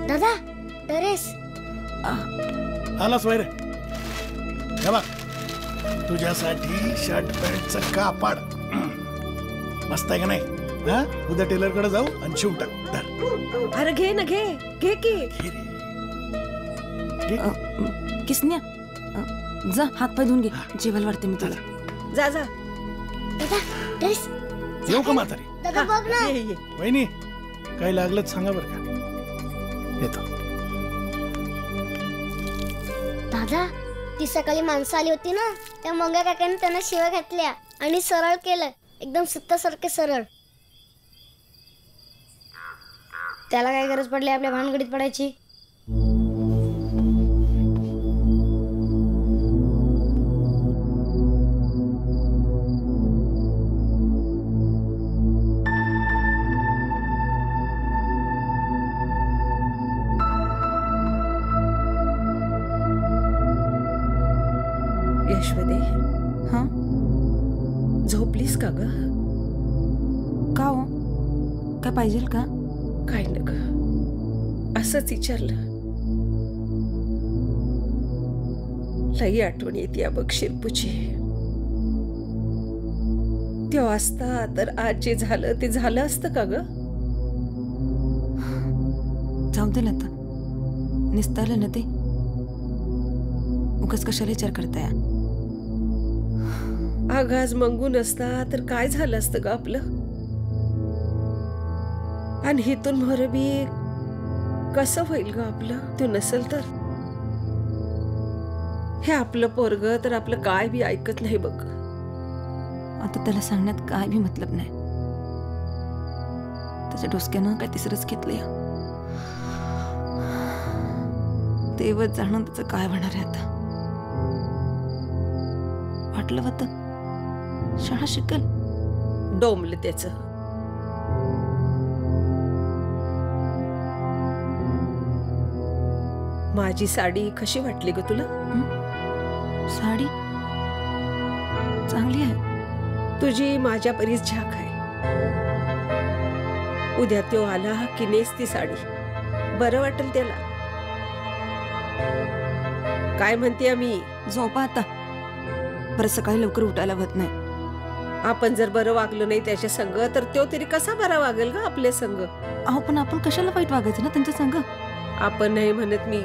दादा ड्रेस आलास वैर. हे बघ, तुझ्यासाठी शर्ट पॅन्टचं कापड मस्त आहे का नाही? हा, उद्या टेलर कडे जाऊ आणि शिवून टाकू. अरे घे ना, घे घे की. किसन्या, जा हात पाय धुवून घे. जेवायला वाटते मी तुला. जा जा. दादा ड्रेस. येऊ का म्हातारी? दादा बघ ना. वहिनी, काही लागलं सांगा बरं का. येतो. दादा, ती सकाळी माणसं आली होती ना, त्या मंगा काकाने त्यांना शिव्या घातल्या आणि सरळ केलं, एकदम सुत्तासारखे सरळ. त्याला काय गरज पडली आपल्या भानगडीत पडायची? यशवदे, हा, झोपलीस का ग? का हो, काय पाहिजे का? काय न ग, असंच विचारलं. लई आठवण येते बघ शिल्पूची. तेव्हा असता तर आज जे झालं ते झालं असतं का ग? जाऊ दे लता, निस्तारलं ना ते. उगाच कशाला विचार करताय? अगं आज मंगू नसता तर काय झालं असतं ग आपलं? आणि हिथून मोर बी कसं होईल ग आपलं तू नसेल तर. हे आपलं पोरग तर आपलं काय बी ऐकत नाही बघ. आता त्याला सांगण्यात काय बी मतलब नाही. त्याच्या डोसक्यानं काय तिसरंच घेतलंय. तेवच जाणून त्याचं काय होणार आहे आता. वाटलं होतं शाळा शिकल, डोंबलं त्याच. माझी साडी कशी वाटली ग तुला? साडी चांगली आहे. तुझी माझ्या परीस झाक आहे. उद्या तो आला की नेस ती साडी, बरं वाटेल त्याला. काय म्हणते आम्ही? झोपा आता, परत सकाळी लवकर उठायला होत नाही. आपण जर बरं वागलो नाही त्याच्या संग तर तो तरी कसा बरा वागेल ग आपल्या संग? अहो पण आपण कशाला वाईट वागायचं ना त्यांच्या संग? आपण नाही म्हणत मी,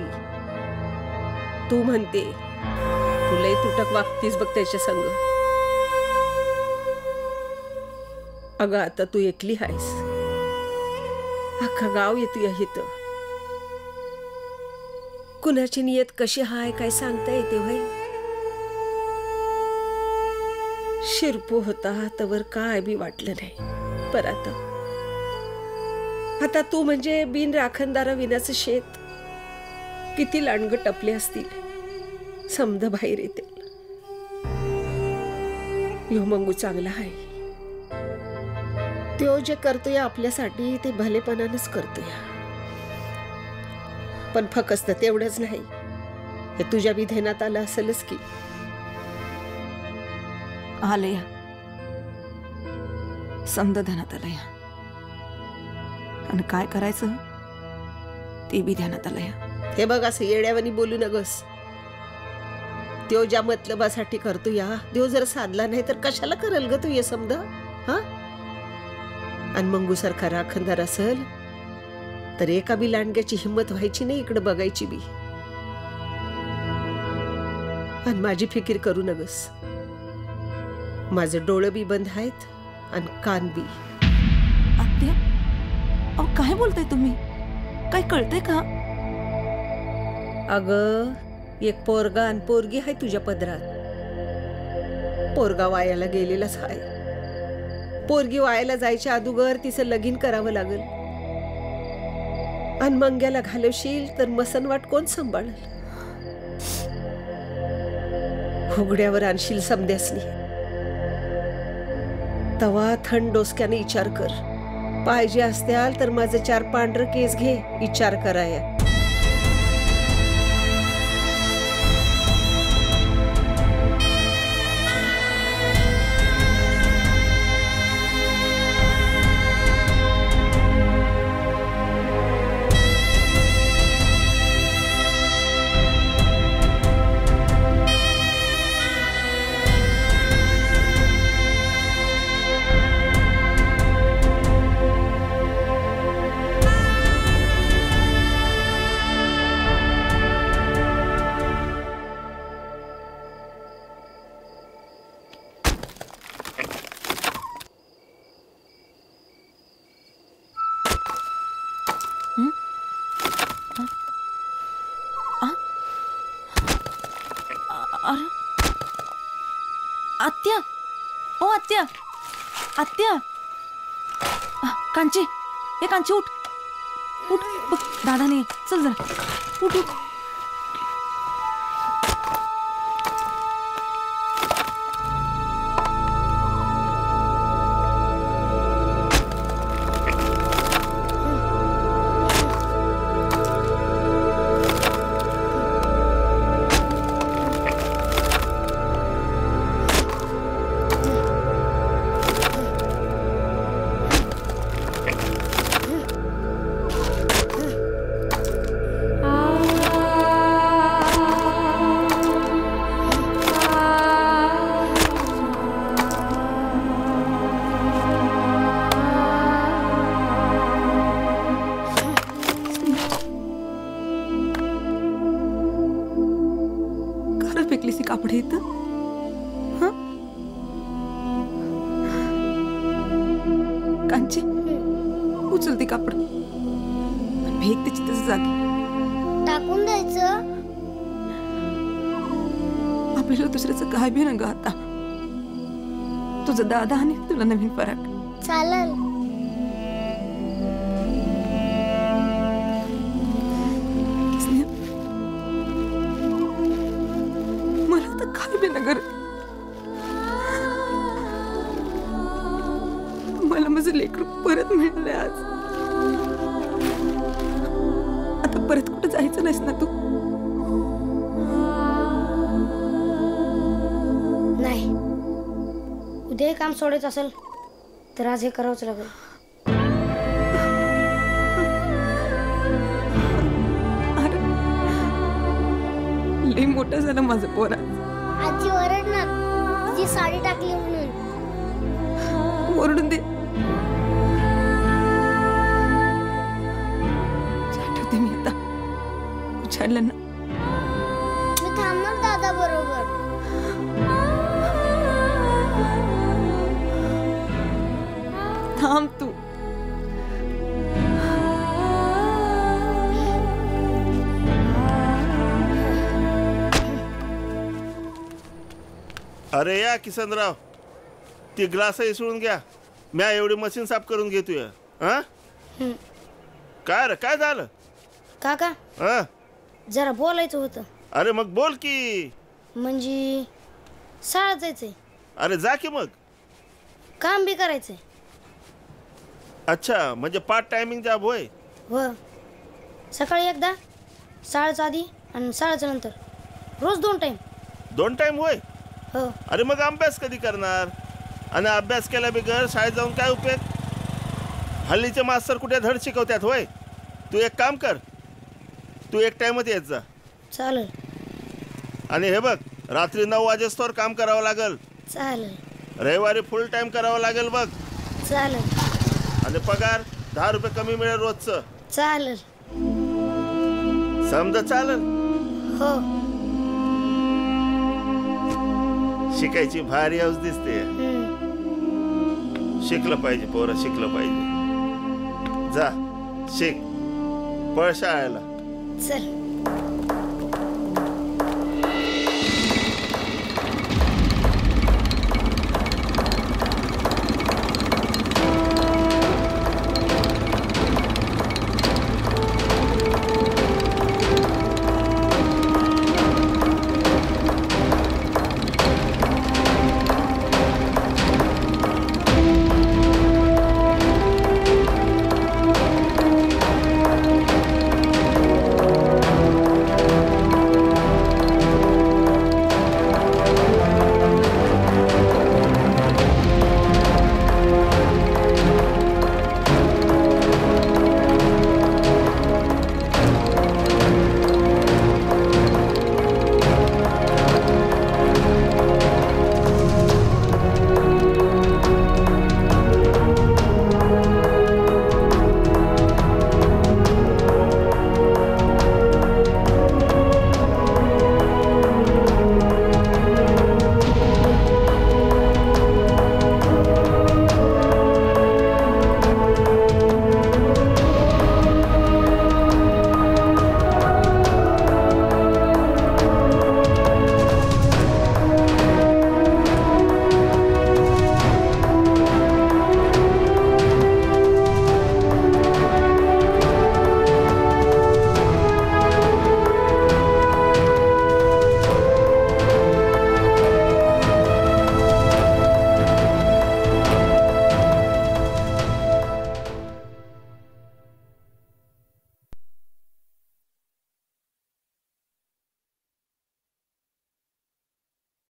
तू म्हणते. तुलाही तुटक वागतीस बघ त्याच्या संग. अगं आता तू एकली आहेस, अख्खा गाव येतो हित. कुणाची नियत कशी हाय काय सांगता येते भाई. शिरपू होता तवर काय बी वाटलं नाही. पर आता तू म्हणजे बिन राखणदारा विनाचं शेत. किती लांडग टपले असतील, समद बाहेर येते. यो मंगू चांगला आहे. तो जे करतोय आपल्यासाठी ते भलेपणानंच करतोय. पण फक्त तेवढंच नाही, हे तुझ्या बी ध्यानात आलं असेलच की. आलया समद ध्यानात आलया, आणि काय करायचं ते बी ध्यानात आलया. हे बघ असं येड्यावानी बोलू नगस. त्यो ज्या मतलबासाठी करतो या देव जर साधला नाही तर कशाला करेल ग तू हे समद. हा, आणि मंगू सारखा राखणदार असेल तर एका बी लांडग्याची हिंमत व्हायची नाही इकडे बघायची बी. आणि माझी फिकीर करू नगस. माझं डोळं बी बंद आहेत आणि कान बी. आत्या, अहो काय बोलताय तुम्ही? काय कळतंय का? अगं एक पोरगा आणि पोरगी आहे तुझ्या पदरात. पोरगा वायाला गेलेलाच आहे. पोरगी वायाला जायच्या अगोदर तिचं लगीन करावं लागल. आणि मंग्याला घालवशील तर मसनवाट कोण सांभाळल? हुगड्यावर आणशील समद्यासनी. तवा थंड डोसक्याने विचार कर. पाहिजे असत्याल तर माझं 4 पांढरं केस घे, विचार कराया. आत्या, ओ आत्या, आत्या, कांची, हे कांची उठ, उठ बघ दादा नाही. चल जरा उठ उठ. आ उचलते कापड फेकते त्याच्या जागी. टाकून द्यायचं. आपल्याला दुसऱ्याचं काय बी ना ग आता. तुझा दादा आणि तुला नवीन फरक. चालेल. मला तर काय बी ना गर. मला माझं लेकरू परत मिळालंय आज. आता परत कुठं जायचं नाहीस ना तू. नाही, उद्या काम सोडायचं असेल तर आज हे करावंच लागेल. लई मोठं झालं माझं पोरा. आजी ओरडणार तिची साडी टाकली म्हणून. ओरडून दे. आठवते मी आता उछाडलं ना. मी थांबणार दादा बरोबर. थांब तू. अरे या किसनराव, ती ग्लास इसळून घ्या. म्या एवढी मशीन साफ करून घेतोय. हा काय रे, काय झालं? काका हा जरा बोलायचं होतं. अरे मग बोल की. म्हणजे शाळेत जायचंय. अरे जा की मग. काम बी करायचंय. अच्छा, म्हणजे पार्ट टायमिंग जॉब होय. हो, सकाळी एकदा, शाळेच्या आधी आणि शाळेच्या नंतर, रोज 2 टाइम. 2 टाइम होय. हो. अरे मग अभ्यास कधी करणार? आणि अभ्यास केला बिगर शाळेत जाऊन काय उपयोग? हल्लीचे मास्तर कुठे धड शिकवतात होय. तू एक काम कर, तू एक टाइमच येत जा. चालेल. आणि हे बघ, रात्री 9 वाजेस्तोवर काम करावं लागल. चालेल. रविवारी फुल टाइम करावं लागेल बघ. चालेल. आणि पगार 10 रुपये कमी मिळेल रोजचं. चालेल. समजा चालेल. हो. शिकायची भारी हौस दिसते. शिकलं पाहिजे पोरं, शिकलं पाहिजे. जा शिक, पळ शाळेला. चल.